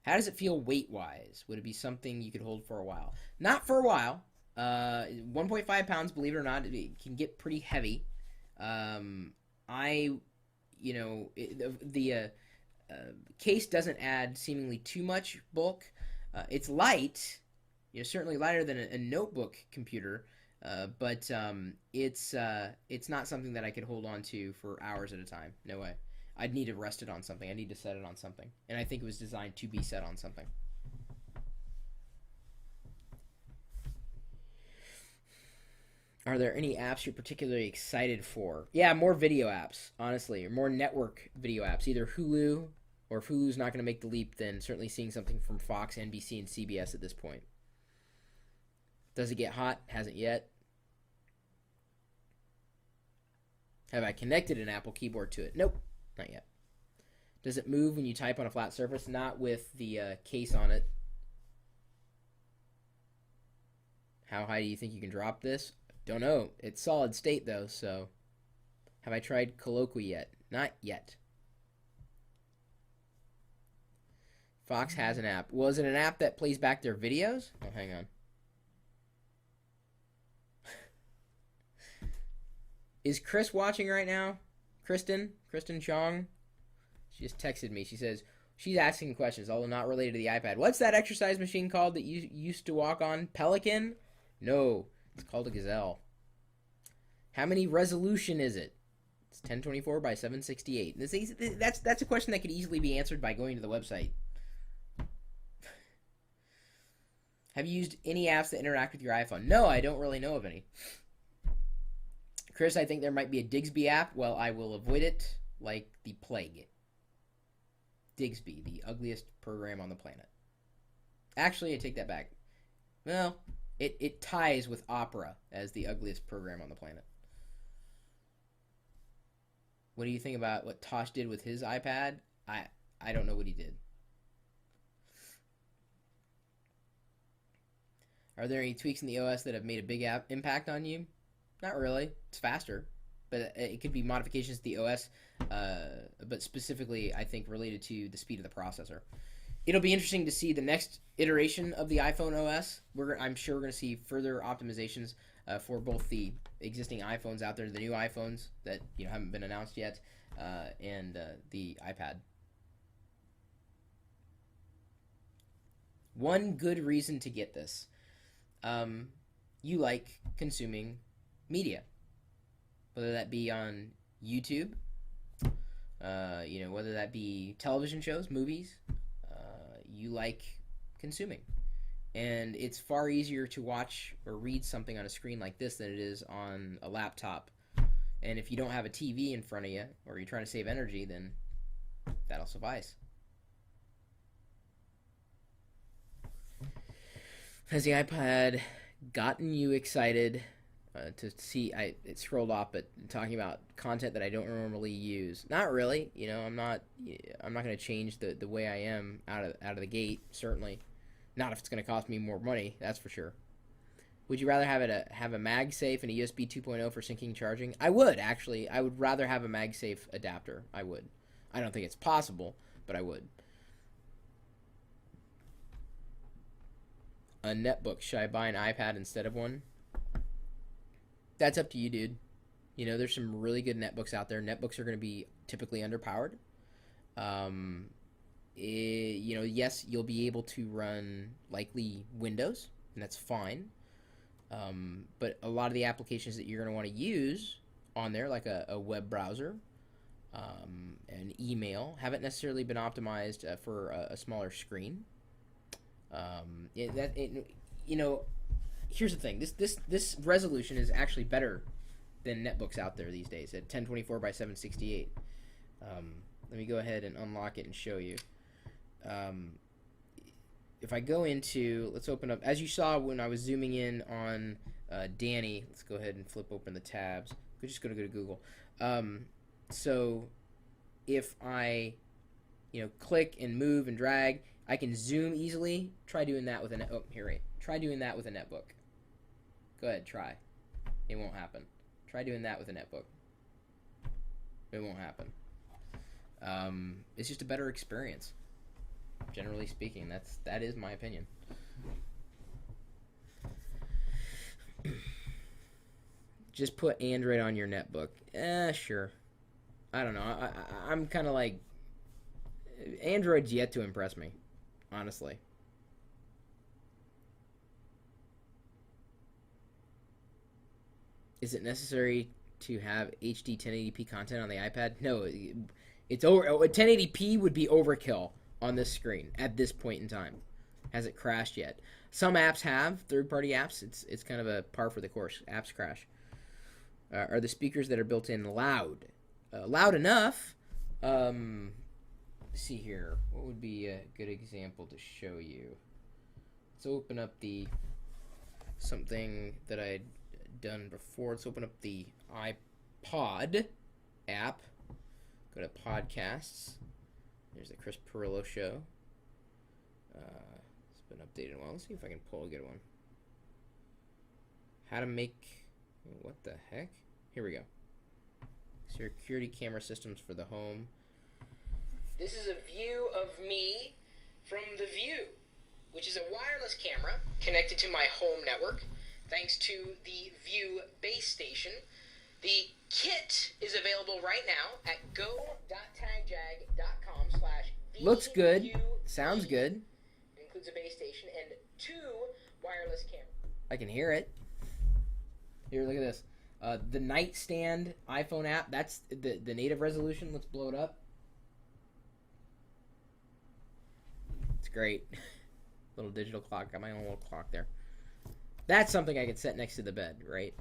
[SPEAKER 2] How does it feel weight-wise? Would it be something you could hold for a while? Not for a while. 1.5 pounds, believe it or not, it can get pretty heavy. The case doesn't add seemingly too much bulk. It's light, certainly lighter than a notebook computer, but it's not something that I could hold on to for hours at a time. No way. I'd need to rest it on something. I need to set it on something. And I think it was designed to be set on something. Are there any apps you're particularly excited for? Yeah, more video apps, honestly, or more network video apps. Either Hulu, or if Hulu's not going to make the leap, then certainly seeing something from Fox, NBC, and CBS at this point. Does it get hot? Hasn't yet. Have I connected an Apple keyboard to it? Nope. Not yet. Does it move when you type on a flat surface? Not with the case on it. How high do you think you can drop this? Don't know. It's solid state though, so. Have I tried Colloquy yet? Not yet. Fox has an app. Was it an app that plays back their videos? Oh, hang on. Is Chris watching right now? Kristen Chong? She just texted me. She says she's asking questions, although not related to the iPad. What's that exercise machine called that you used to walk on? Pelican? No, it's called a Gazelle. How many resolution is it? It's 1024 by 768. That's a question that could easily be answered by going to the website. Have you used any apps that interact with your iPhone? No, I don't really know of any. Chris, I think there might be a Digsby app. Well, I will avoid it like the plague. Digsby, the ugliest program on the planet. Actually, I take that back. Well, it ties with Opera as the ugliest program on the planet. What do you think about what Tosh did with his iPad? I don't know what he did. Are there any tweaks in the OS that have made a big impact on you? Not really. It's faster, but it could be modifications to the OS, but specifically, I think, related to the speed of the processor. It'll be interesting to see the next iteration of the iPhone OS. I'm sure we're going to see further optimizations for both the existing iPhones out there, the new iPhones that haven't been announced yet, and the iPad. One good reason to get this. You like consuming media, whether that be on YouTube, whether that be television shows, movies, you like consuming. And it's far easier to watch or read something on a screen like this than it is on a laptop. And if you don't have a TV in front of you, or you're trying to save energy, then that'll suffice. Has the iPad gotten you excited to see? It scrolled off, but talking about content that I don't normally use. Not really. I'm not going to change the way I am out of the gate. Certainly, not if it's going to cost me more money. That's for sure. Would you rather have a MagSafe and a USB 2.0 for syncing and charging? I would actually. I would rather have a MagSafe adapter. I would. I don't think it's possible, but I would. A netbook. Should I buy an iPad instead of one? That's up to you, dude. There's some really good netbooks out there. Netbooks are going to be typically underpowered. Yes, you'll be able to run likely Windows, and that's fine. But a lot of the applications that you're going to want to use on there, like a web browser, and email, haven't necessarily been optimized for a smaller screen. Here's the thing. This resolution is actually better than netbooks out there these days at 1024 by 768. Let me go ahead and unlock it and show you. If I go into, let's open up, as you saw when I was zooming in on Danny, let's go ahead and flip open the tabs. We're just going to go to Google. So if I, click and move and drag, I can zoom easily. Try doing that with a Try doing that with a netbook. Go ahead, try. It won't happen. Try doing that with a netbook. It won't happen. It's just a better experience. Generally speaking, that is my opinion. Just put Android on your netbook. Sure. I don't know. I'm kind of like, Android's yet to impress me, honestly. Is it necessary to have HD 1080p content on the iPad? No, it's over. 1080p would be overkill on this screen at this point in time. Hasn't crashed yet. Some apps have, third-party apps. It's kind of a par for the course. Apps crash. Are the speakers that are built in loud? Loud enough. Let's see here. What would be a good example to show you? Let's open up something that I'd done before. Let's open up the iPod app. Go to podcasts. There's the Chris Pirillo show. It's been updated in a while. Let's see if I can pull a good one. How to make... What the heck? Here we go. Security camera systems for the home. This is a view of me from the View, which is a wireless camera connected to my home network, thanks to the View base station. The kit is available right now at go.tagjag.com/VU. Looks good. Sounds good. It includes a base station and 2 wireless cameras. I can hear it. Here, look at this. The nightstand iPhone app, that's the native resolution. Let's blow it up. It's great. Little digital clock. Got my own little clock there. That's something I could set next to the bed, right?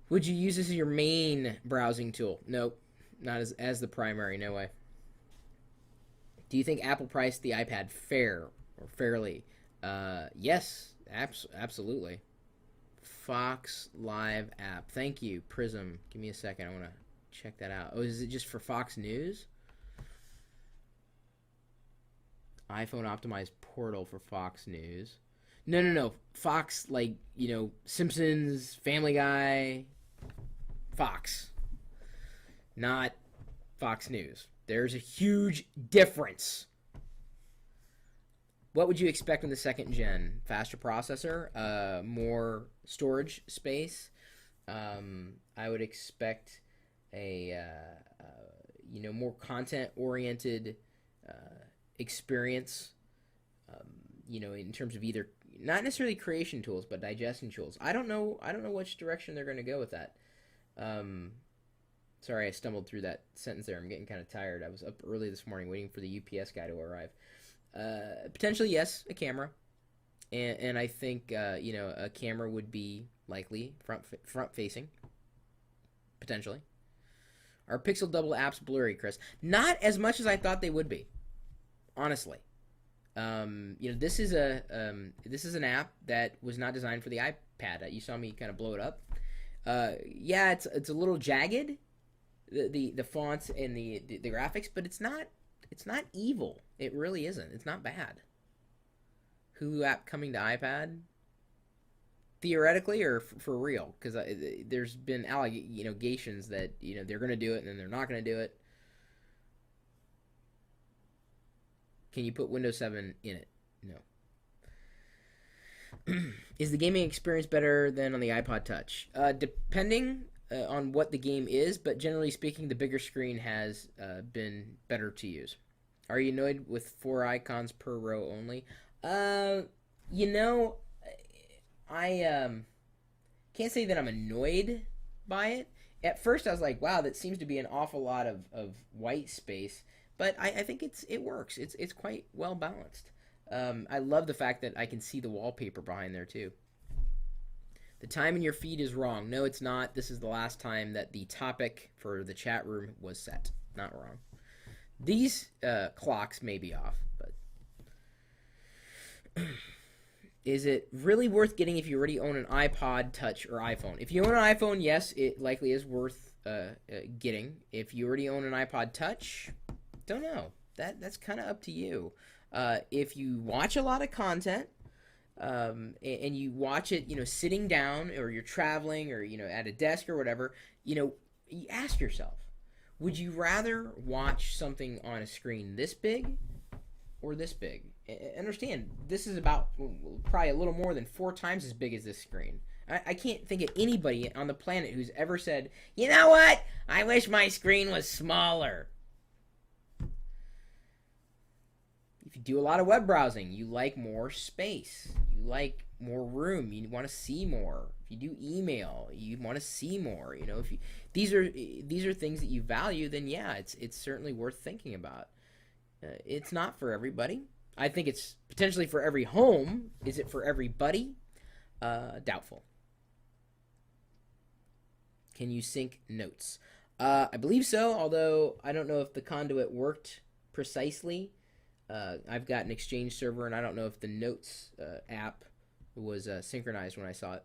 [SPEAKER 2] Would you use this as your main browsing tool? Nope. Not as the primary. No way. Do you think Apple priced the iPad fair or fairly? Yes, absolutely. Fox Live app. Thank you, Prism. Give me a second. I want to check that out. Oh, is it just for Fox News? iPhone optimized portal for Fox News. No. Fox, like, Simpsons, Family Guy, Fox. Not Fox News. There's a huge difference. What would you expect in the second gen? Faster processor, more storage space. I would expect a more content oriented experience. In terms of either not necessarily creation tools but digestion tools. I don't know which direction they're going to go with that. Sorry, I stumbled through that sentence there. I'm getting kind of tired. I was up early this morning waiting for the UPS guy to arrive. Potentially, yes, a camera, and I think a camera would be likely front facing. Potentially, are Pixel Double apps blurry, Chris? Not as much as I thought they would be. Honestly, this is an app that was not designed for the iPad. You saw me kind of blow it up. Yeah, it's a little jagged, the fonts and the graphics, but it's not evil. It really isn't. It's not bad. Hulu app coming to iPad? Theoretically or for real? Because there's been allegations that they're going to do it and then they're not going to do it. Can you put Windows 7 in it? No. Is the gaming experience better than on the iPod Touch? Depending on what the game is, but generally speaking, the bigger screen has been better to use. Are you annoyed with 4 icons per row only? I can't say that I'm annoyed by it. At first, I was like, wow, that seems to be an awful lot of white space. But I think it works. It's quite well balanced. I love the fact that I can see the wallpaper behind there, too. The time in your feed is wrong. No, it's not. This is the last time that the topic for the chat room was set. Not wrong. These clocks may be off, but is it really worth getting if you already own an iPod Touch or iPhone? If you own an iPhone, yes, it likely is worth getting. If you already own an iPod Touch, don't know. That's kind of up to you. If you watch a lot of content and you watch it, sitting down, or you're traveling, or at a desk or whatever, you ask yourself, would you rather watch something on a screen this big or this big? Understand, this is about probably a little more than 4 times as big as this screen. I can't think of anybody on the planet who's ever said, you know what? I wish my screen was smaller. If you do a lot of web browsing, you like more space. You like more room. You want to see more. If you do email, you want to see more. If these are things that you value, then yeah, it's certainly worth thinking about. It's not for everybody. I think it's potentially for every home. Is it for everybody? Doubtful. Can you sync notes? I believe so, although I don't know if the conduit worked precisely. I've got an Exchange server, and I don't know if the Notes app was synchronized when I saw it.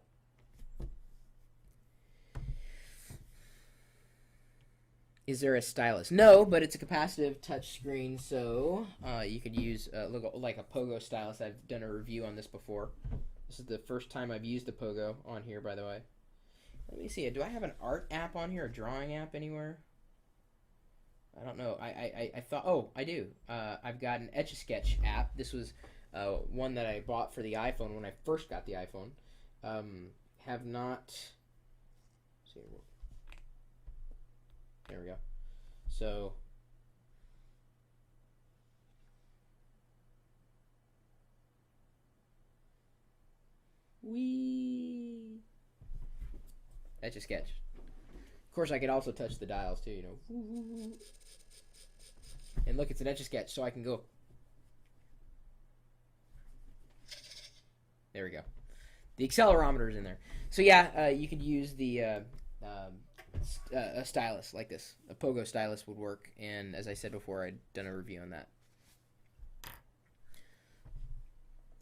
[SPEAKER 2] Is there a stylus? No, but it's a capacitive touch screen, so you could use like a Pogo stylus. I've done a review on this before. This is the first time I've used a Pogo on here, by the way. Let me see. Do I have an art app on here, a drawing app anywhere? I don't know. I thought, oh, I do. I've got an Etch-a-Sketch app. This was one that I bought for the iPhone when I first got the iPhone. Have not... See, there we go. So... Etch-a-Sketch. Of course, I could also touch the dials too, And look, it's an Etch-a-Sketch, so I can go. There we go. The accelerometer is in there. So yeah, you could use the a stylus like this. A Pogo stylus would work, and as I said before, I'd done a review on that.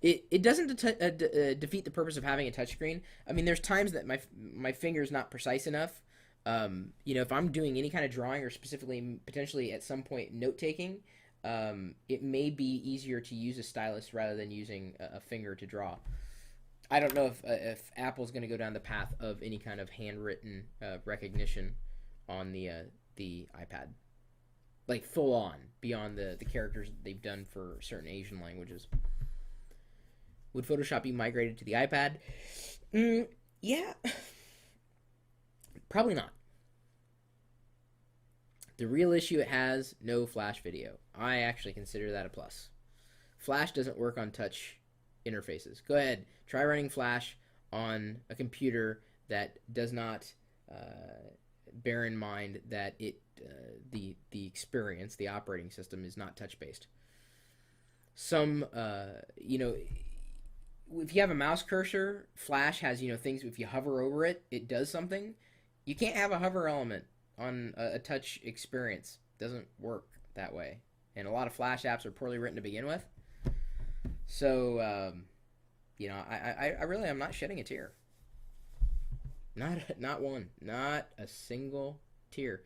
[SPEAKER 2] It doesn't defeat the purpose of having a touchscreen. I mean, there's times that my finger's not precise enough. If I'm doing any kind of drawing or specifically potentially at some point note taking, it may be easier to use a stylus rather than using a finger to draw. I don't know if Apple's going to go down the path of any kind of handwritten recognition on the iPad, like full on beyond the characters they've done for certain Asian languages. Would Photoshop be migrated to the iPad? Yeah, probably not. The real issue it has, no Flash video. I actually consider that a plus. Flash doesn't work on touch interfaces. Go ahead, try running Flash on a computer that does not bear in mind that the experience, the operating system, is not touch based. Some if you have a mouse cursor, Flash has things. If you hover over it, it does something. You can't have a hover element on a touch experience. It doesn't work that way, and a lot of Flash apps are poorly written to begin with. So, I really am not shedding a tear. Not one. Not a single tear.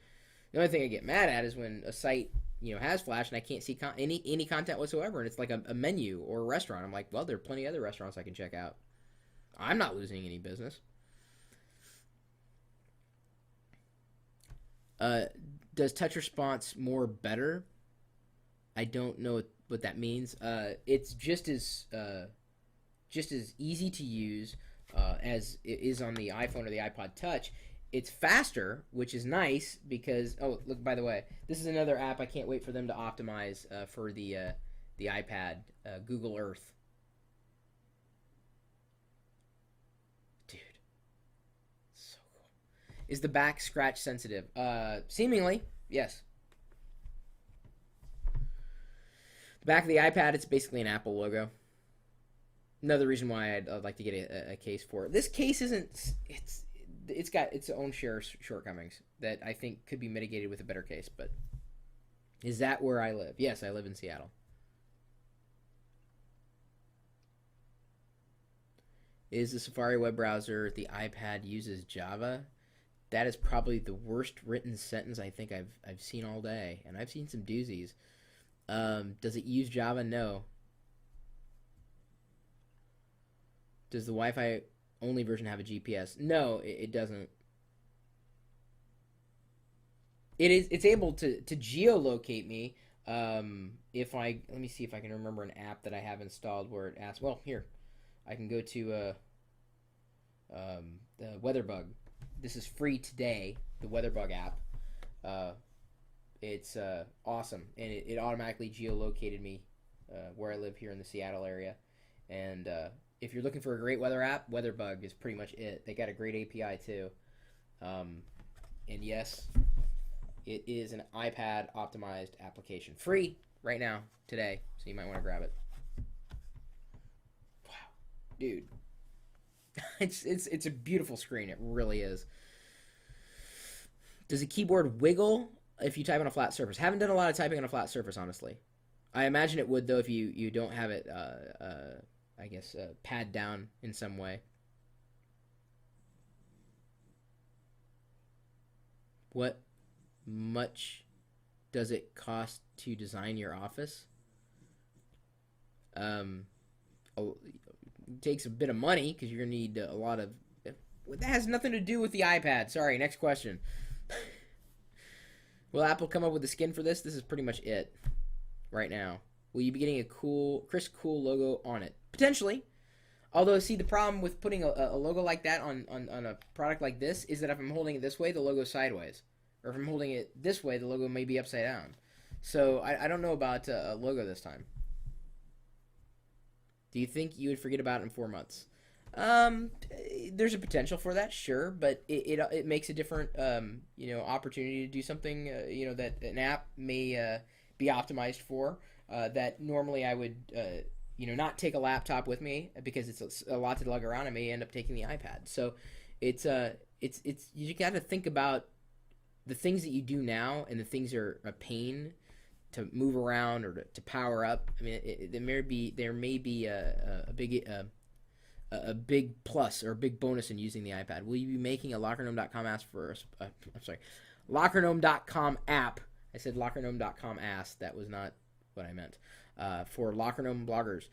[SPEAKER 2] The only thing I get mad at is when a site, has Flash and I can't see any content whatsoever, and it's like a menu or a restaurant. I'm like, well, there are plenty of other restaurants I can check out. I'm not losing any business. Does touch response more better? I don't know what that means. It's just as easy to use as it is on the iPhone or the iPod Touch. It's faster, which is nice because look, by the way, this is another app I can't wait for them to optimize for the iPad, Google Earth. Dude, so cool. Is the back scratch sensitive? Seemingly, yes. The back of the iPad, it's basically an Apple logo. Another reason why I'd like to get a case for it. This case isn't. It's got its own share of shortcomings that I think could be mitigated with a better case. But is that where I live? Yes, I live in Seattle. Is the Safari web browser the iPad uses Java? That is probably the worst written sentence I think I've seen all day, and I've seen some doozies. Does it use Java? No. Does the Wi-Fi only version have a GPS? No, it doesn't. It's able to geolocate me. Let me see if I can remember an app that I have installed where it asks. Well, here, I can go to the WeatherBug. This is free today. The WeatherBug app. It's awesome, and it automatically geolocated me where I live here in the Seattle area. And if you're looking for a great weather app, WeatherBug is pretty much it. They got a great API too. And yes, it is an iPad optimized application. Free right now, today. So you might want to grab it. Wow. Dude. It's a beautiful screen. It really is. Does the keyboard wiggle if you type on a flat surface? Haven't done a lot of typing on a flat surface, honestly. I imagine it would, though, if you don't have it pad down in some way. What much does it cost to design your office? It takes a bit of money because you're going to need a lot of... That has nothing to do with the iPad. Sorry, next question. Will Apple come up with a skin for this? This is pretty much it right now. Will you be getting a crisp, cool logo on it? Potentially. Although, see, the problem with putting a logo like that on a product like this is that if I'm holding it this way, the logo's sideways. Or if I'm holding it this way, the logo may be upside down. So I don't know about a logo this time. Do you think you would forget about it in 4 months? There's a potential for that, sure, but it makes a different opportunity to do something that an app may be optimized for. That normally I would not take a laptop with me because it's a lot to lug around. I may end up taking the iPad. So it's you got to think about the things that you do now and the things are a pain to move around or to power up. I mean, there may be a big plus or a big bonus in using the iPad. Will you be making a LockerGnome.com app for? I'm sorry, LockerGnome.com app. I said LockerGnome.com ass. That was not what I meant. For LockerGnome bloggers.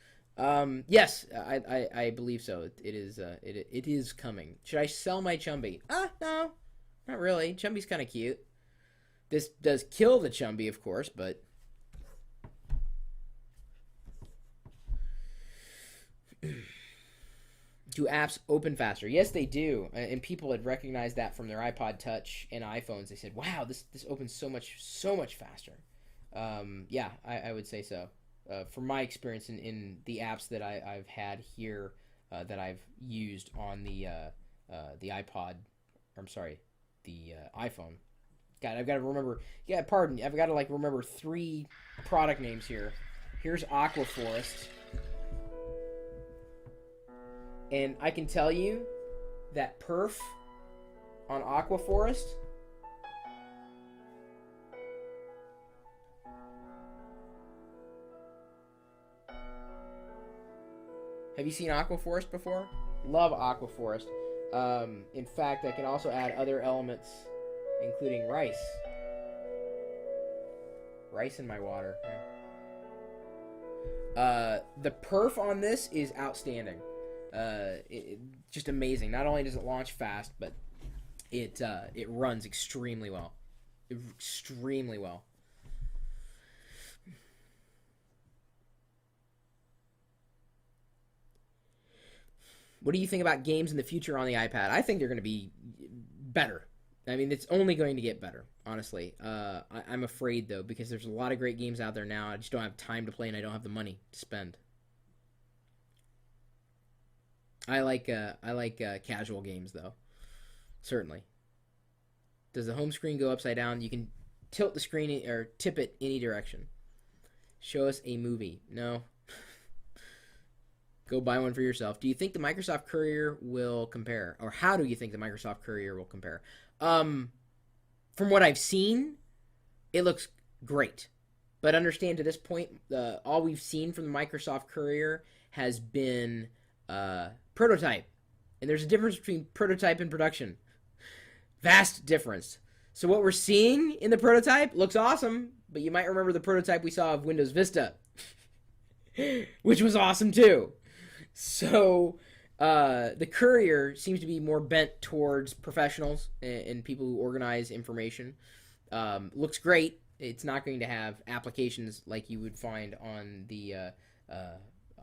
[SPEAKER 2] Yes, I believe so. It is coming. Should I sell my Chumby? No, not really. Chumby's kind of cute. This does kill the Chumby, of course, but do apps open faster? Yes, they do. And people had recognized that from their iPod Touch and iPhones. They said, "Wow, this opens so much faster." Yeah, I would say so. From my experience in the apps that I've had here that I've used on the iPod, or I'm sorry, the iPhone. God, I've got to remember. Yeah, pardon. I've got to remember 3 product names here. Here's Aqua Forest. And I can tell you that perf on Aqua Forest have you seen Aqua Forest before? Love Aqua Forest. In fact, I can also add other elements, including rice. Rice in my water. The perf on this is outstanding. Just amazing. Not only does it launch fast, but it runs extremely well. Extremely well. What do you think about games in the future on the iPad? I think they're going to be better. I mean, it's only going to get better, honestly. I'm afraid, though, because there's a lot of great games out there now. I just don't have time to play, and I don't have the money to spend. I like casual games, though. Certainly. Does the home screen go upside down? You can tilt the screen or tip it any direction. Show us a movie. No. Go buy one for yourself. Do you think the Microsoft Courier will compare? Or how do you think the Microsoft Courier will compare? From what I've seen, it looks great. But understand, to this point, all we've seen from the Microsoft Courier has been prototype. And there's a difference between prototype and production. Vast difference. So what we're seeing in the prototype looks awesome, but you might remember the prototype we saw of Windows Vista, which was awesome too. So the Courier seems to be more bent towards professionals and people who organize information. Looks great. It's not going to have applications like you would find on the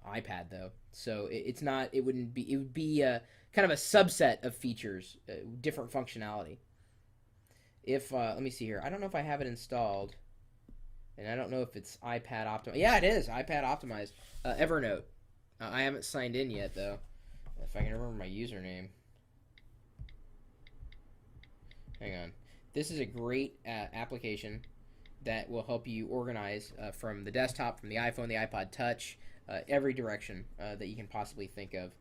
[SPEAKER 2] iPad, though. So it's not. It wouldn't be. It would be kind of a subset of features, different functionality. If let me see here. I don't know if I have it installed, and I don't know if it's iPad optimized. Yeah, it is iPad optimized. Evernote. I haven't signed in yet, though. If I can remember my username. Hang on. This is a great application that will help you organize from the desktop, from the iPhone, the iPod Touch, every direction that you can possibly think of.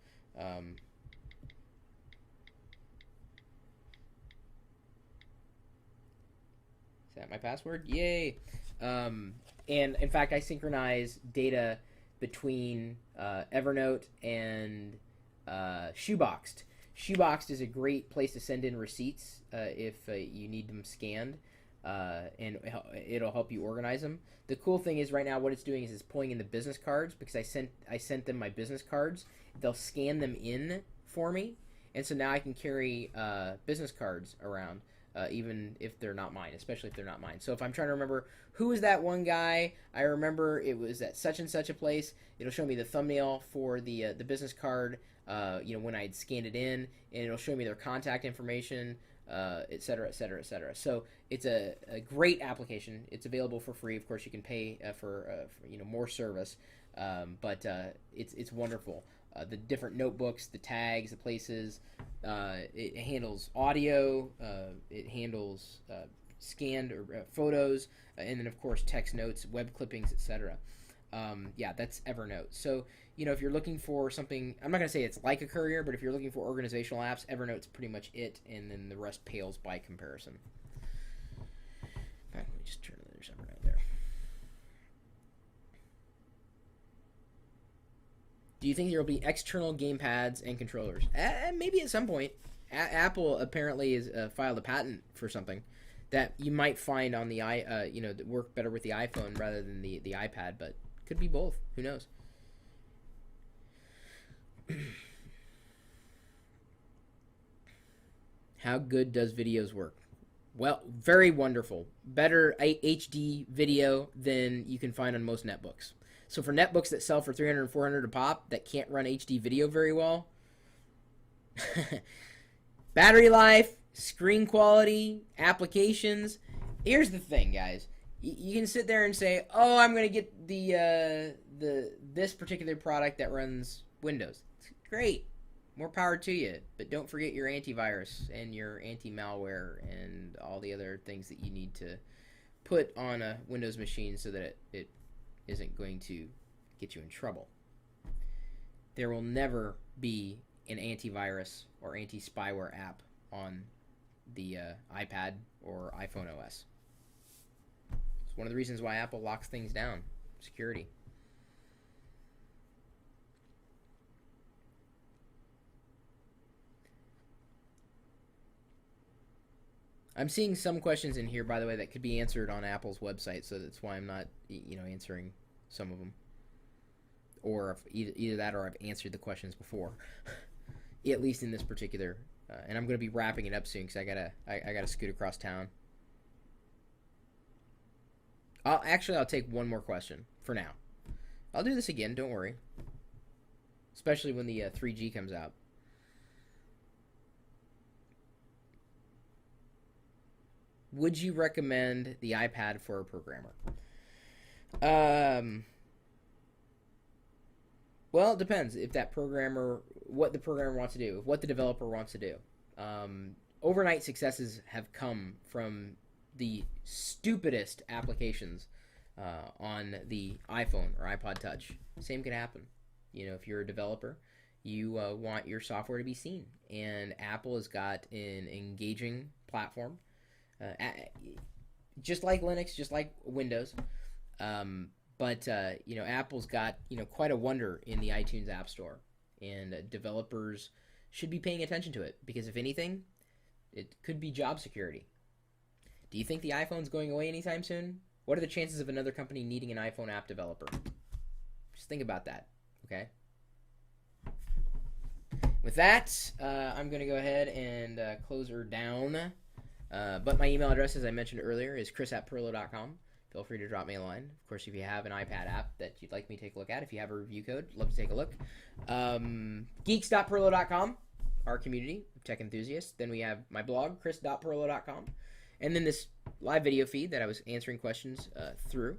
[SPEAKER 2] Is that my password? Yay! And in fact, I synchronize data between Evernote and Shoeboxed. Shoeboxed is a great place to send in receipts if you need them scanned, and it'll help you organize them. The cool thing is right now what it's doing is it's pulling in the business cards, because I sent them my business cards. They'll scan them in for me, and so now I can carry business cards around. Even if they're not mine, especially if they're not mine. So if I'm trying to remember who is that one guy, I remember it was at such and such a place. It'll show me the thumbnail for the business card, when I had scanned it in, and it'll show me their contact information, et cetera, et cetera, et cetera. So it's a great application. It's available for free. Of course, you can pay for more service, but it's wonderful. The different notebooks, the tags, the places. It handles audio. It handles scanned or photos, and then of course text notes, web clippings, etc. Yeah, that's Evernote. So if you're looking for something, I'm not gonna say it's like a Courier, but if you're looking for organizational apps, Evernote's pretty much it, and then the rest pales by comparison. In fact, let me just turn there's Evernote there. Do you think there will be external gamepads and controllers? Maybe at some point. Apple apparently has filed a patent for something that you might find on the that work better with the iPhone rather than the iPad, but could be both. Who knows? How good does videos work? Well, very wonderful. Better HD video than you can find on most netbooks. So for netbooks that sell for $300 and $400 a pop that can't run HD video very well, battery life, screen quality, applications. Here's the thing, guys. You can sit there and say, "Oh, I'm going to get this particular product that runs Windows." It's great. More power to you. But don't forget your antivirus and your anti-malware and all the other things that you need to put on a Windows machine so that it isn't going to get you in trouble. There will never be an antivirus or anti-spyware app on the iPad or iPhone OS. It's one of the reasons why Apple locks things down. Security. I'm seeing some questions in here, by the way, that could be answered on Apple's website, so that's why I'm not, answering some of them. Or if either that or I've answered the questions before, at least in this particular. And I'm going to be wrapping it up soon because I gotta scoot across town. I'll take one more question for now. I'll do this again. Don't worry. Especially when the 3G comes out. Would you recommend the iPad for a programmer? Well, it depends if that programmer, what the programmer wants to do, what the developer wants to do. Overnight successes have come from the stupidest applications on the iPhone or iPod Touch. Same can happen. If you're a developer, you want your software to be seen. And Apple has got an engaging platform. Just like Linux, just like Windows, but Apple's got quite a wonder in the iTunes App Store, and developers should be paying attention to it because if anything, it could be job security. Do you think the iPhone's going away anytime soon? What are the chances of another company needing an iPhone app developer? Just think about that, okay? With that, I'm going to go ahead and close her down. But my email address, as I mentioned earlier, is chris@pirillo.com. Feel free to drop me a line. Of course, if you have an iPad app that you'd like me to take a look at, if you have a review code, love to take a look. Geeks.pirillo.com, our community of tech enthusiasts. Then we have my blog, chris.pirillo.com. And then this live video feed that I was answering questions through.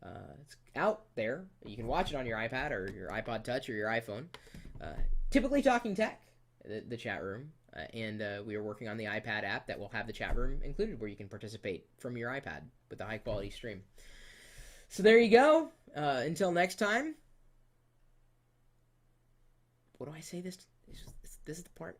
[SPEAKER 2] It's out there. You can watch it on your iPad or your iPod Touch or your iPhone. Typically Talking Tech, the chat room. And we are working on the iPad app that will have the chat room included where you can participate from your iPad with a high-quality stream. So there you go. Until next time. What do I say this? This is the part.